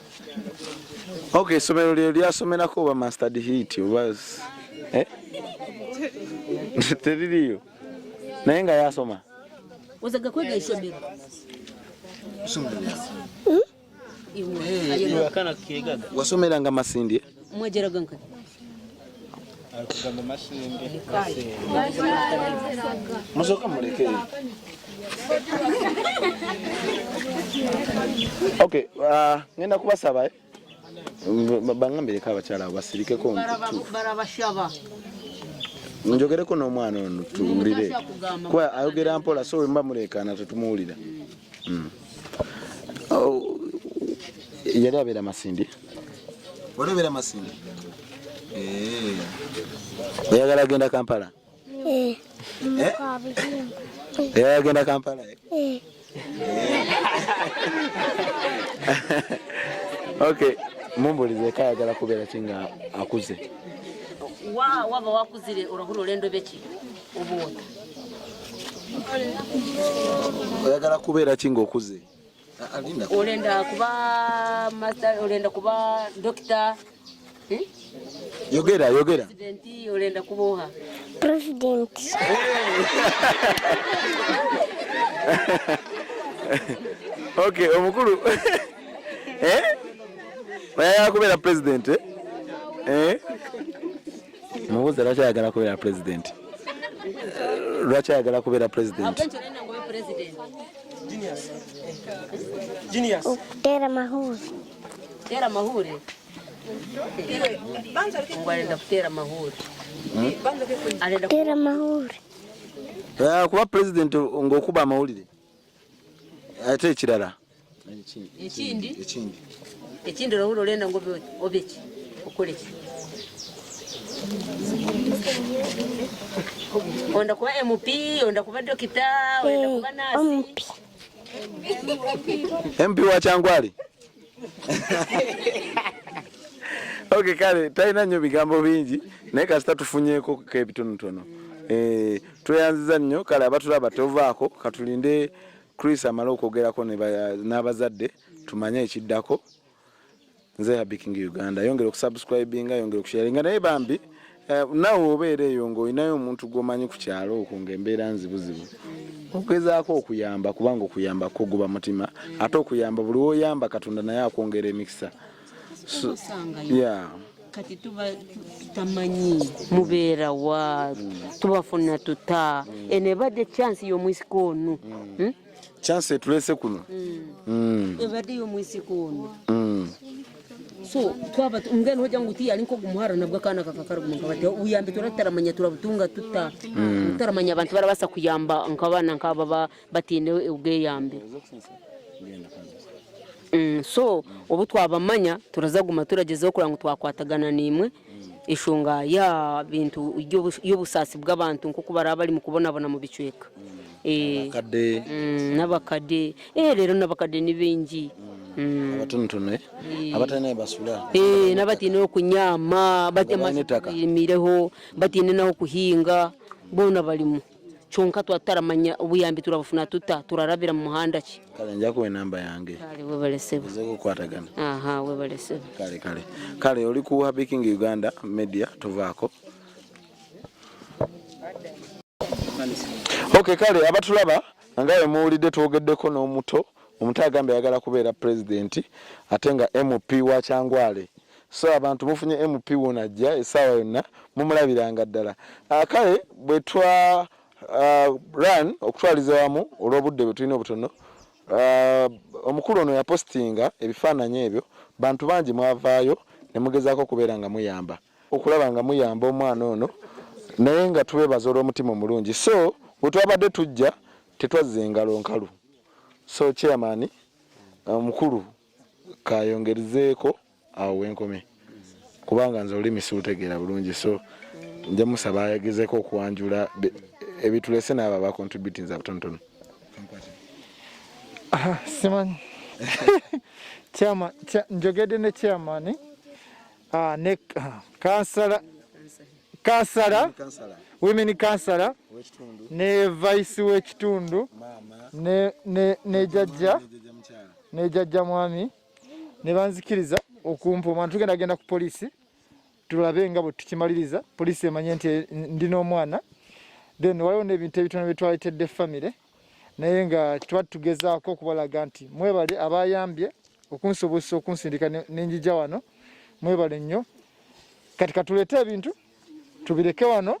[SPEAKER 1] Okay, somero lya somera ko ba master the heat was teririyo. Naye nga yasoma.
[SPEAKER 8] Ozaga kwega ishomero.
[SPEAKER 1] Wasomera nga Masindi.
[SPEAKER 8] Mwejera gankati.
[SPEAKER 1] Alikuga Masindi. Musoka muleke. Okay, ngenda kubasaba bangambire ka bakyala basirike ko
[SPEAKER 8] barabashaba.
[SPEAKER 1] Njogereko n'omwana ono tuwulire kuba ayogera mpola so we mba mulekana tetumuwulira yali abeera Masindi wali obeera Masindi oyagala agenda Kampala oyagala agenda Kampala okay mumbulize kayagala kubeera kinga akuze
[SPEAKER 8] waba wakuzire urahura olendo beki obuwota
[SPEAKER 1] oyagala kubeera kinga okuze
[SPEAKER 8] olenda kuba master olenda kuba doctor
[SPEAKER 1] yogera
[SPEAKER 8] president olenda kuboha
[SPEAKER 9] President.
[SPEAKER 1] Okay omukulu oyagala kubeera president mubuze lwaki ayagala kubeera president lwaki ayagala kubeera president
[SPEAKER 9] Okutera mahuri.
[SPEAKER 8] Tera mahuri ngwalenda kutera mahuri
[SPEAKER 9] Tera mahuri.
[SPEAKER 1] kuba president ng'okuba amawulire ate ekirala
[SPEAKER 8] ekindi rahura olenda ngo obeki okoleki onda kuba MP onda kuba dokita onda kuba nasi
[SPEAKER 1] MP wa Kyangwali. Okay kale talina nnyo bigambo bingi naye kasita tufunyeeko k'ebitonotono. Tweyanziza nnyo kale abatulaba tovaako katulinde Chris amala okwogerako n'abazadde tumanye ekiddako. Nze Habiking Uganda yongera okusubscribinga yongera okusharinga naye bambi nawe obeera eyo ng'olinayo omuntu gw'omanyi ku kyalo okwo ng'embeera nzibuzibu ogezaako okuyamba kubanga okuyambako guba mutima ate okuyamba buli woyamba Katonda naye akwongera emikisa.
[SPEAKER 8] Kati tutamanyi mubeera wa tubafuna tuta enebadde chance y'omwisiko ono
[SPEAKER 1] chance etulese kuno
[SPEAKER 8] ebadde y'omwisiko ono so twaba ngeno hoja nguti alinko gumuhara nabwo kana kakakara gumukabate uyambe turataramanya turabutunga tuta tutaramanya abantu barabasa kuyamba nkabana nkaba batine ubweyambe so obu twabamanya turazaguma turagezeho kugira ngo twakwatagana nimwe ishunga ya bintu y'obusasi bw'abantu nko kubara bali mu kubonabona mu bicweka n'abakade rero n'abakade ni bengi
[SPEAKER 1] abatonotono abatane basula
[SPEAKER 8] n'abatine okunyama batemireho batine naho kuhinga bona balimu chonka twataramanya ubuyambi turabafuna tuta turarabira mu muhanda ki
[SPEAKER 1] kale njako enamba yange
[SPEAKER 8] kale webalesebe
[SPEAKER 1] kukwatagana
[SPEAKER 8] webalesebe
[SPEAKER 1] kale oli ku Habiking Uganda media tuvaako. Okay kale abatulaba ngawe muwulidde twogeddeko n'omuto omutaagambe ayagala kubeera president atenga MP wa Kyangwale. So abantu mufunye MP wona ajja essaawa yonna mumulabiranga ddala. Kale bwe twa run okutwaliza wamu olw'obudde bwe tulina obutono omukulu ono ya Postinga ebifaananyi ebyo bantu bangi mwavaayo ne mugezaako kubeera nga muyamba okulaba nga muyamba omwana ono naye nga tubeebaza olw'omutima omulungi. So bwe twabadde tujja tetwazza engalo nkalu. So chairman mukulu kayongerizeeko awo wenkome kubanga nze olulimi silutegeera bulungi so nja musaba ayagezeeko okuwanjula ebitulese n'abo abacontributing abutonotono.
[SPEAKER 2] Siman chairman njogedde ne chairman ne kansala women kansala ne vice w'ekitundu ne jajja mwami ne banzikiriza okumpa omwana tugenda genda ku poliisi tulabe nga bwe tukimaliriza poliisi emanye nti ndina omwana then waliwo n'ebintu ebitono bye twaleetedde famire naye nga tuba tugezaako okubalaga nti mwebale abayambye okunsobozesa okunsindika n'enjija wano mwebale nnyo kati katuleete ebintu tubireke wano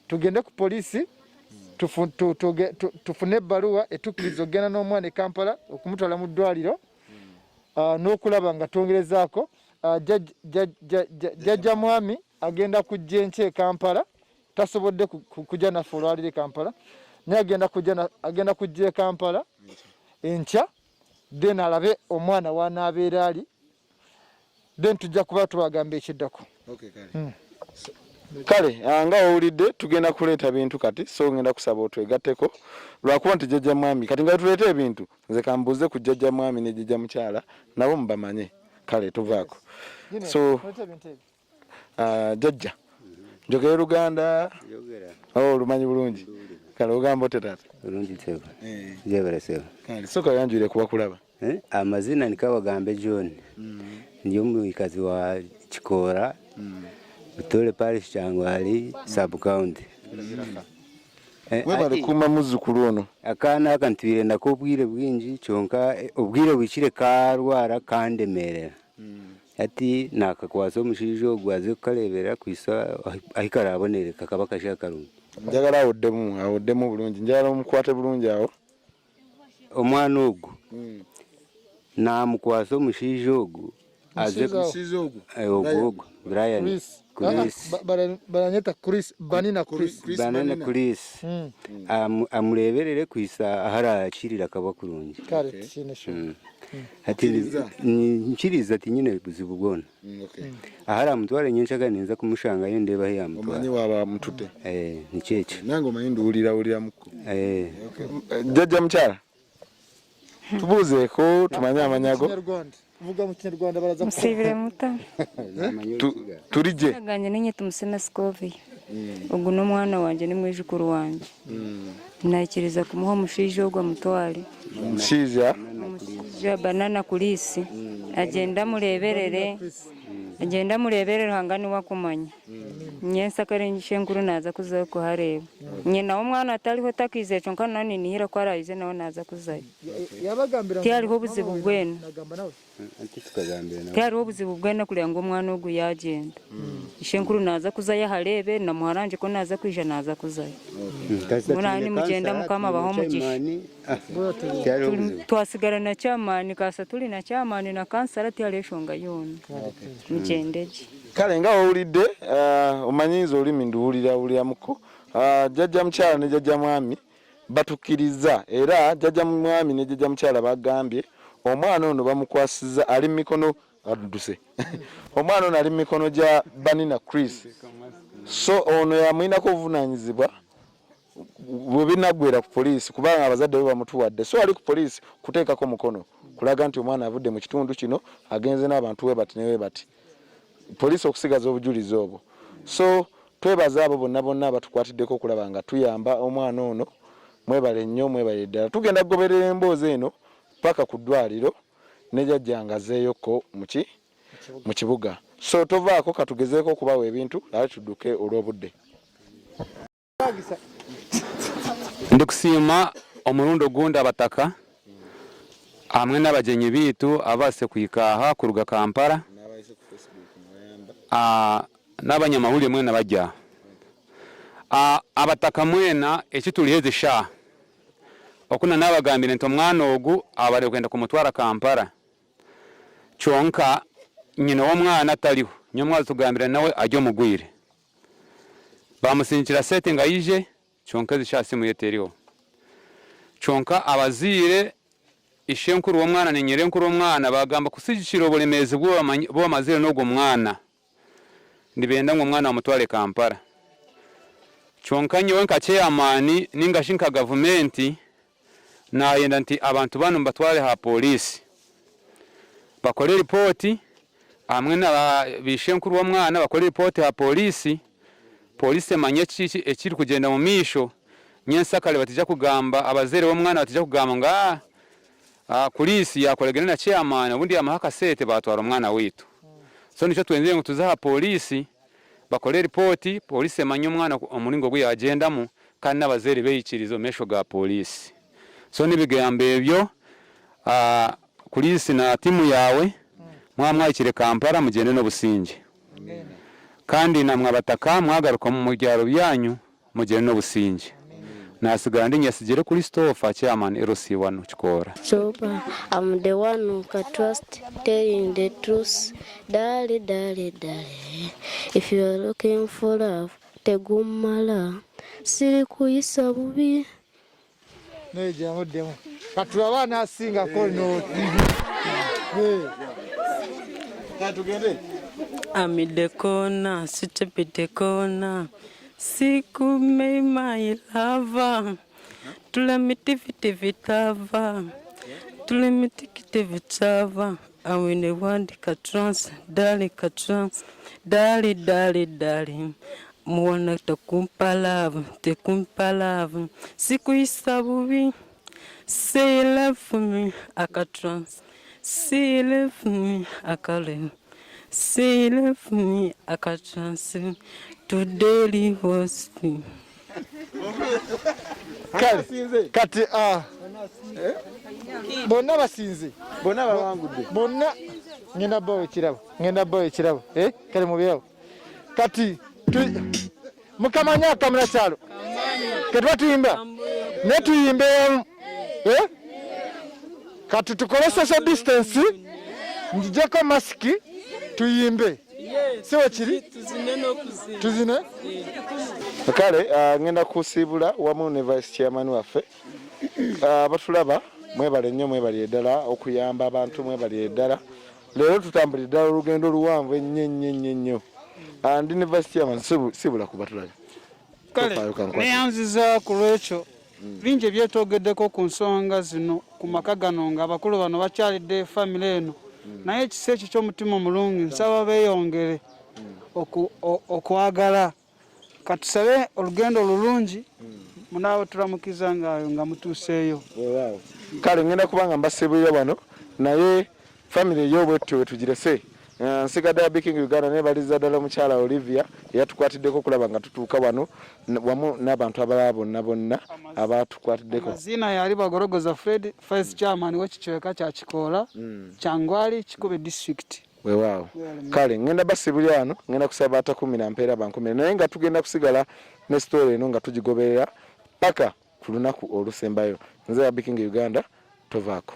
[SPEAKER 2] tugende ku poliisi tufune ebbaluwa etukkiriza okugenda n'omwana e Kampala okumutwala mu ddwaliro n'okulaba nga twongerezaako jjajja mwami agenda kujja enkya e Kampala tasobodde kujja naffe olwaliro e Kampala naye agenda kujja e Kampala enkya then alabe omwana wanaabeera ali then tujja kuba tubagamba ekiddako.
[SPEAKER 1] Kale nga owulidde tugenda kuleeta bintu kati so ngenda kusaba otwegatteko lwakuba nti jjajja mwami kati nga tuleeta ebintu nze kambuuze ku jjajja mwami ne jjajja mukyala nabo mubamanye. Kale tuvaako so jjajja njogera Luganda lumanyi bulungi kale ogamba ote taata
[SPEAKER 10] bulungi teba jebereseba
[SPEAKER 1] kale soka yanjwire kuba kulaba
[SPEAKER 10] amazina nikawagambe John ndiyo mwikazi wa Kikora Butole parish Kyangwali sub county
[SPEAKER 1] webale kuma muzzukulu ono
[SPEAKER 10] akaana akantwire nako obwire bwingi kyonka obwire bwikire karwara kandemerera ati nakakwasa omushiija ogwaze kukalebera kwisa ahikara abonere kakaba kashakarungi
[SPEAKER 1] njagala awoddemu bulungi njagala omukwate bulungi awo
[SPEAKER 10] omwana ogu namukwasa omushiija ogu aze ogu Brian Chris
[SPEAKER 2] baranyeta Chris Banina
[SPEAKER 10] Chris amuleberere kwisa ahara akirira kaba kurungi
[SPEAKER 2] kare tinesho
[SPEAKER 10] ati nkiriza ati nyine buzibu bwona ahara mutware nyenshaka ninza kumushanga yendeba yamutwara
[SPEAKER 1] omanyi waba mutute
[SPEAKER 10] nicheche
[SPEAKER 1] nango mayindu ulira muko jjajja mukyala tubuuzeeko tumanye amanyago
[SPEAKER 2] vuga mu Kinyarwanda baraza
[SPEAKER 11] musibire muta
[SPEAKER 1] tulije
[SPEAKER 11] ganje ninye tumusema Scovi ugu n'umwana wanje ni mwijukuru wanje nakiriza kumuha mushije ogwa mutwali
[SPEAKER 1] mushiza
[SPEAKER 11] Banana kulisi agenda mureberere hangani wakumanya nyensa karengishe nkuru naza kuzayo kuhareba nyina umwana atariho takize conka nani nihira ko arayize nawe naza kuzayo
[SPEAKER 2] yabagambira
[SPEAKER 11] tyariho buzibu bwena tyariho buzibu bwena kugira ngo umwana ugu yagenda ishe nkuru naza kuzayo harebe na muharanje ko naza kwija naza kuzayo munani mugenda mukama baho mugisha twasigara na cyamani kasa tuli na cyamani na kansara tyareshonga yona mugendeje
[SPEAKER 1] kale nga owulidde omanyiza olimi nduwulira muko jjajja mukyala ne jjajja mwami batukiriza era jjajja mwami ne jjajja mukyala bagambye omwana ono bamukwasiza ali mu mikono aduduse omwana ono ali mu mikono gya Banina Chris so ono yamwinako obuvunaanyizibwa bwe binaggwera ku poliisi kubanga abazadde be bamutuwadde so ali ku poliisi kuteekako mukono kulaga nti omwana avudde mu kitundu kino agenze n'abantu we bati ne we bati poliisi okusigaza obujulizi obwo so twebaza abo bonna batukwatiddeko okulaba nga tuyamba omwana ono mwebale nnyo mwebale ddala tugenda kugoberera emboozi eno paka ku ddwaliro ne jjajja nga azeeyoko mu kibuga so tovaako katugezeeko okubawa ebintu ali tudduke olw'obudde
[SPEAKER 3] ndikusiima omulundi ogundi abataka hamwe n'abagenyi biitu abaase kwikaaha kuruga Kampala n'abanyamawulire mwena bajja abataka mwena ekituliheze sha okuna n'abagambire nti omwana ogu abale kwenda kumutwara Kampala kyonka nyina w'omwana taliho nyo mwazi tugambire nawe ajja omugwire bamusinkira sete nga yije kyonka zisha simu yeteriho kyonka abaziire ishenkuru w'omwana ne nyirenkuru w'omwana bagamba kusigikira obulemeezi bw'amazire n'ogwo mwana nibenda ngo omwana amutwale Kampala kyonka nyewe nka chairman ninga shinka government nayenda nti abantu bano mbatwale ha polisi bakole report amwe na bishenkuru w'omwana bakole report ha polisi emanye ekiri kugenda mu misho nyensakale batija kugamba abazere w'omwana batija kugamba nga polisi yakolegana na chairman ubundi yamahaka sete batwara omwana witu so nicho twenze ngo tuzaha polisi bakole report polisi emanye omwana omulingo gwe yagendamu kandi n'abazere beyikirizo mesho ga polisi so nibigamba ebyo polisi na timu yawe mwamwayikire Kampala mugende n'obusinge kandi namwe abataka mwagaruka mu mugyaro byanyu mugende n'obusinge nasigara ndi nyasigire kuri Christopher chairman LC wano Chikora.
[SPEAKER 9] Soba, I'm the one who can trust, telling the truth. Dale. If you are looking for love, tegumala. Siri kuyisa bubi.
[SPEAKER 2] Neja modemo. Katula bana asinga kono.
[SPEAKER 1] Katugende.
[SPEAKER 12] Amide kona, sitepite kona. Siku me my lover, tulamiti vitava, tulamiti vitava. I win a one katrans, dali, mwana te kumpalava, siku isabubi, say love for me, akatrans, say love for me, akale, say love for me, akatrans. Today was
[SPEAKER 2] kati bonna basinze bonna babangudde bonna ngenda boy kirabo kale mubyawo kati mukamanya akamula kyalo ketwa tuyimba ne tuyimbe kati tukole social distance njijeko masiki tuyimbe sewa kiri tuzine
[SPEAKER 1] kale ngenda kusibula wamu ne vice chairman waffe batulaba mwebale nnyo mwebali eddala okuyamba abantu mwebali eddala leero tutambulira ddala olugendo luwanvu ennyo ndi ne vice chairman sibula kubatulabe
[SPEAKER 6] kale neyanziza ku lwekyo bingi ebyetogeddeko ku nsonga zino ku maka gano nga abakulu bano bakyalidde famire eno naye ekisa ekyo ky'omutima omulungi nsaba beeyongere okwagala katusabe olugendo olulungi munaawe tulamukiza ngaayo nga mutuuseeyo.
[SPEAKER 1] Kale ngenda kubanga mbasibulira wano naye famire y'obwettu wetugirese nsigadde Baking Uganda nebaliza ddala omukyala Olivia eyatukwatiddeko kulaba nga tutuuka wano wamu n'abantu abalala bonna abatukwatiddeko.
[SPEAKER 6] Amazina yali Bagorogoza Fred, Vice Chairman w'ekikiweka kya Kikoola Kyangwali Kikube District.
[SPEAKER 1] Weewaawo. Kale ngenda basibulira wano ngenda kusaba ata 10 na mpeera bankomere naye nga tugenda kusigala ne story eno nga tugigoberera paka ku lunaku olusembayo. Nze Baking Uganda tovaako.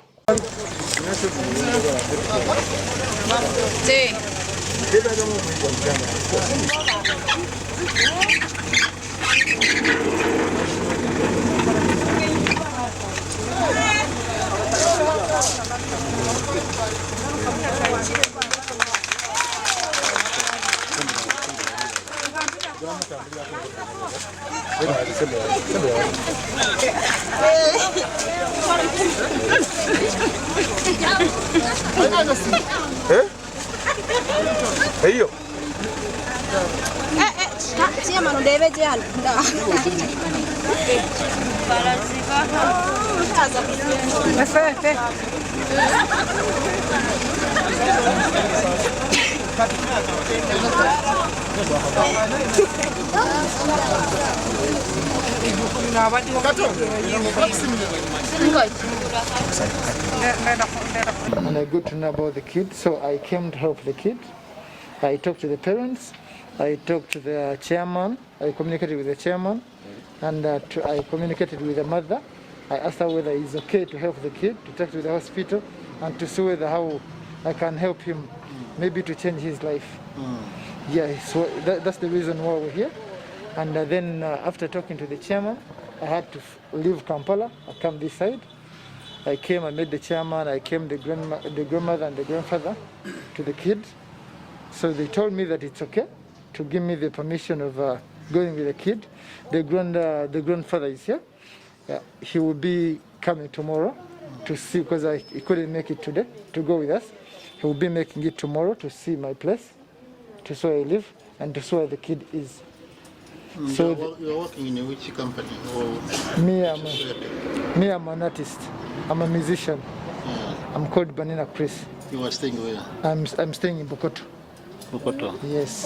[SPEAKER 1] Eyo.
[SPEAKER 5] Tia mano deve jana.
[SPEAKER 2] And I got to know about the kid, so I came to help the kid. I talked to the parents, I talked to the chairman, I communicated with the chairman, and I communicated with the mother. I asked her whether it's okay to help the kid, to take to the hospital, and to see whether how I can help him, maybe to change his life. Yeah, so that's the reason why we're here. And then after talking to the chairman, I had to leave Kampala. I come this side. I came, I met the chairman, I came the grandmother and the grandfather to the kid. So they told me that it's okay to give me the permission of going with the kid. The grandfather is here. He will be coming tomorrow to see, because he couldn't make it today to go with us. He will be making it tomorrow to see my place, to see where I live, and to see where the kid is. So
[SPEAKER 13] you're working in which company?
[SPEAKER 2] Me, I'm an artist. I'm a musician. I'm called Banina Chris.
[SPEAKER 13] You are staying where?
[SPEAKER 2] I'm staying in Bukoto.
[SPEAKER 13] Bukoto?
[SPEAKER 2] Yes.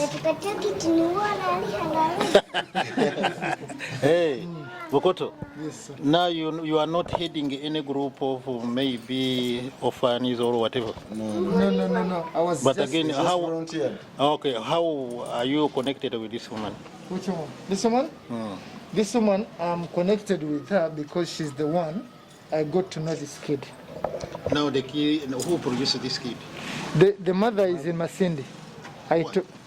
[SPEAKER 13] Hey, Bukoto.
[SPEAKER 2] Yes, sir.
[SPEAKER 13] Now you are not heading any group of maybe orphans or whatever?
[SPEAKER 2] No. I was
[SPEAKER 13] but
[SPEAKER 2] just,
[SPEAKER 13] again, how? Okay, how are you connected with this woman?
[SPEAKER 2] Which one? This woman? This woman, I'm connected with her because she's the one I got to know this kid.
[SPEAKER 13] Now the kid, who produced this kid?
[SPEAKER 2] The mother is in Masindi.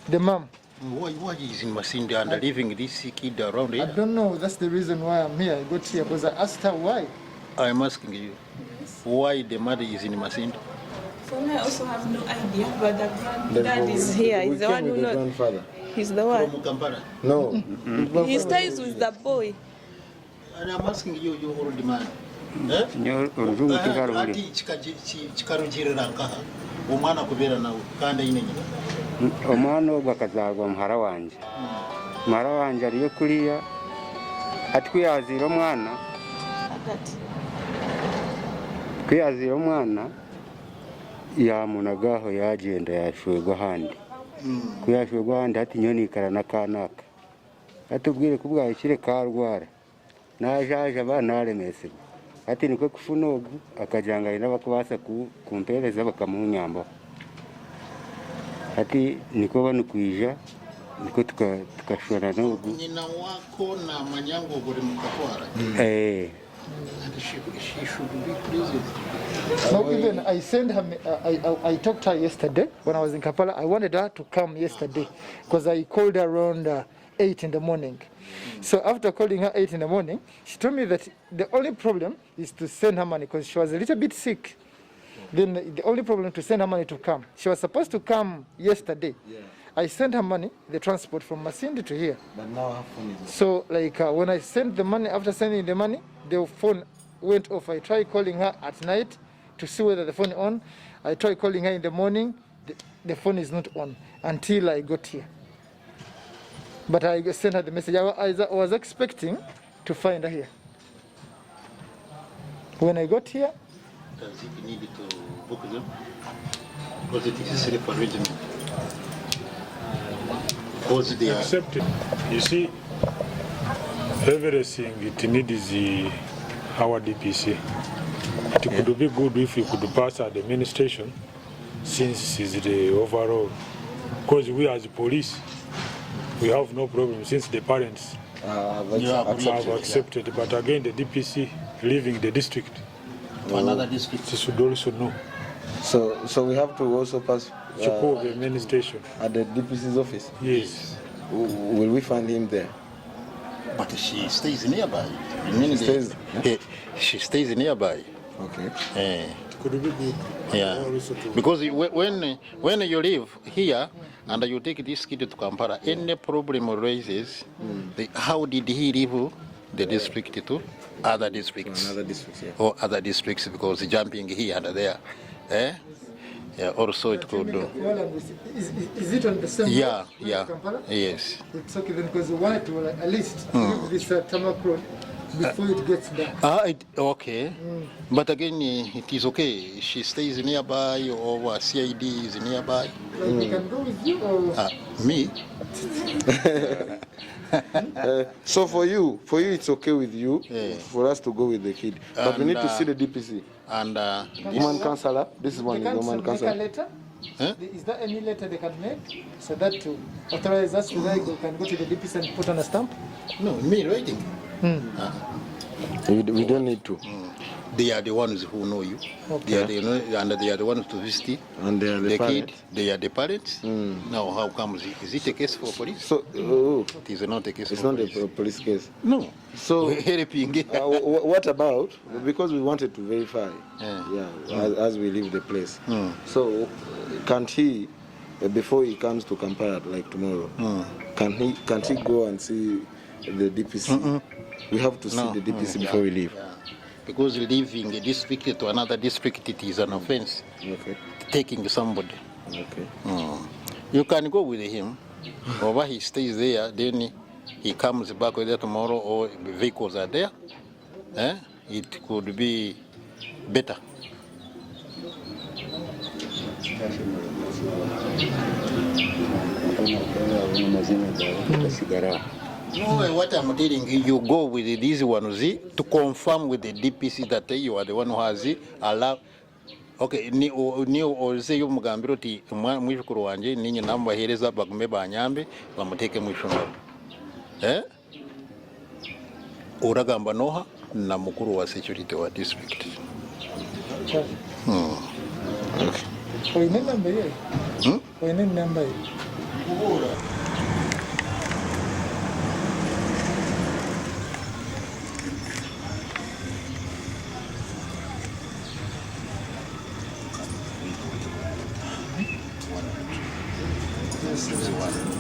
[SPEAKER 2] The mom.
[SPEAKER 13] Why is in Masindi and leaving this kid around here?
[SPEAKER 2] I don't know. That's the reason why I'm here. I got here because I asked her why.
[SPEAKER 13] I'm asking you, why the mother is in Masindi?
[SPEAKER 7] For me, I also have no idea, but the granddad is here. He's the one who knows.
[SPEAKER 1] Grandfather.
[SPEAKER 7] He's the one.
[SPEAKER 13] From Kampala?
[SPEAKER 1] No.
[SPEAKER 7] He stays with the boy.
[SPEAKER 13] And I'm asking you, you old man. Ati chikarujirira nkaha omwana kubera nawe kandi ine nyina
[SPEAKER 10] omwana ogwo akazarwa muhara wanje muhara wanje ariyo kuriya atwiyazira omwana kwiyazira omwana yamunagaho yagenda yashwegwa handi kuyashwegwa handi ati nyoni ikara nakanaka atubwire kubwaye kire karwara najaje abana aremesebwa ati niko kufuna ogu akajanga ina bakubasa kumpereza bakamunyamba ati niko banukwija niko tukashona n'ogu
[SPEAKER 13] nyina wako na manyango buri mukatwara she should be present.
[SPEAKER 2] No, even I sent her. I talked to her yesterday when I was in Kampala. I wanted her to come yesterday because I called her around 8 in the morning. So after calling her 8 in the morning, she told me that the only problem is to send her money because she was a little bit sick. Then the only problem to send her money to come. She was supposed to come yesterday, I sent her money, the transport from Masindi to here.
[SPEAKER 1] But now her phone is
[SPEAKER 2] So like when I sent the money, after sending the money, the phone went off. I tried calling her at night to see whether the phone is on. I tried calling her in the morning. The phone is not on until I got here. But I sent her the message. I was expecting to find her here. When I got here,
[SPEAKER 13] does it need to book them? Was it necessary for arrangement? Was they
[SPEAKER 14] accepted? You see, everything it needs our DPC. It could be good if you could pass at the administration, since it's the overall. Because we as police, we have no problem since the parents have accepted. Yeah. But again, the DPC leaving the district.
[SPEAKER 13] To another district.
[SPEAKER 14] She should also know.
[SPEAKER 1] So we have to also pass
[SPEAKER 14] the administration
[SPEAKER 1] at the DPC's office.
[SPEAKER 14] Yes.
[SPEAKER 1] Will we find him there?
[SPEAKER 13] But she stays nearby. She stays nearby.
[SPEAKER 1] Okay.
[SPEAKER 14] Could be good.
[SPEAKER 13] Yeah. Because when you live here and you take this kid to Kampala, any problem arises, how did he leave the district to other districts?
[SPEAKER 1] Another district, yeah.
[SPEAKER 13] Or other districts, because jumping here and there. Yeah, also it could do.
[SPEAKER 2] Is it on the same
[SPEAKER 13] road?
[SPEAKER 2] Yeah. Kampala?
[SPEAKER 13] Yes.
[SPEAKER 2] It's okay then, because we wanted to at least leave this tarmac road before it gets dark.
[SPEAKER 13] Okay. But again, it is okay. She stays nearby, or CID is nearby.
[SPEAKER 2] Like we can go with you or?
[SPEAKER 13] Me?
[SPEAKER 1] So for you, it's okay with you for us to go with the kid. But we need to see the DPC.
[SPEAKER 13] And
[SPEAKER 1] woman counselor. This is one is woman counselor.
[SPEAKER 2] Letter? Is there any letter they can make so that to authorize us to we can go to the DPC and put on a stamp?
[SPEAKER 13] No, me writing.
[SPEAKER 1] We don't need to.
[SPEAKER 13] They are the ones who know you. Okay. They are the ones to visit.
[SPEAKER 1] And they are the
[SPEAKER 13] kid. They are the parents. Now, how comes it? Is it a case for police?
[SPEAKER 1] So,
[SPEAKER 13] it is not a case.
[SPEAKER 1] It's
[SPEAKER 13] for
[SPEAKER 1] not
[SPEAKER 13] police.
[SPEAKER 1] a police case.
[SPEAKER 13] No.
[SPEAKER 1] So
[SPEAKER 13] helping.
[SPEAKER 1] What about, because we wanted to verify, as we leave the place. So can't he, before he comes to Kampala like tomorrow, can't he go and see the DPC? We have to see the DPC before we leave.
[SPEAKER 13] Yeah. Because leaving a district to another district, it is an offense.
[SPEAKER 1] Okay.
[SPEAKER 13] Taking somebody.
[SPEAKER 1] Okay.
[SPEAKER 13] You can go with him, or he stays there, then he comes back there tomorrow, or the vehicles are there. It could be better. No, what I'm telling you, you go with these ones to confirm with the DPC that you are the one who has allowed. Okay, ni oze yo mugambiro ti mwishukuru wanje ninyi nambahereza bagume banyambe bamuteke mwishonga. Uragamba noha na mukuru wa security wa district.
[SPEAKER 2] Okay. Oine namba ye? Oine namba ye?
[SPEAKER 13] This is one.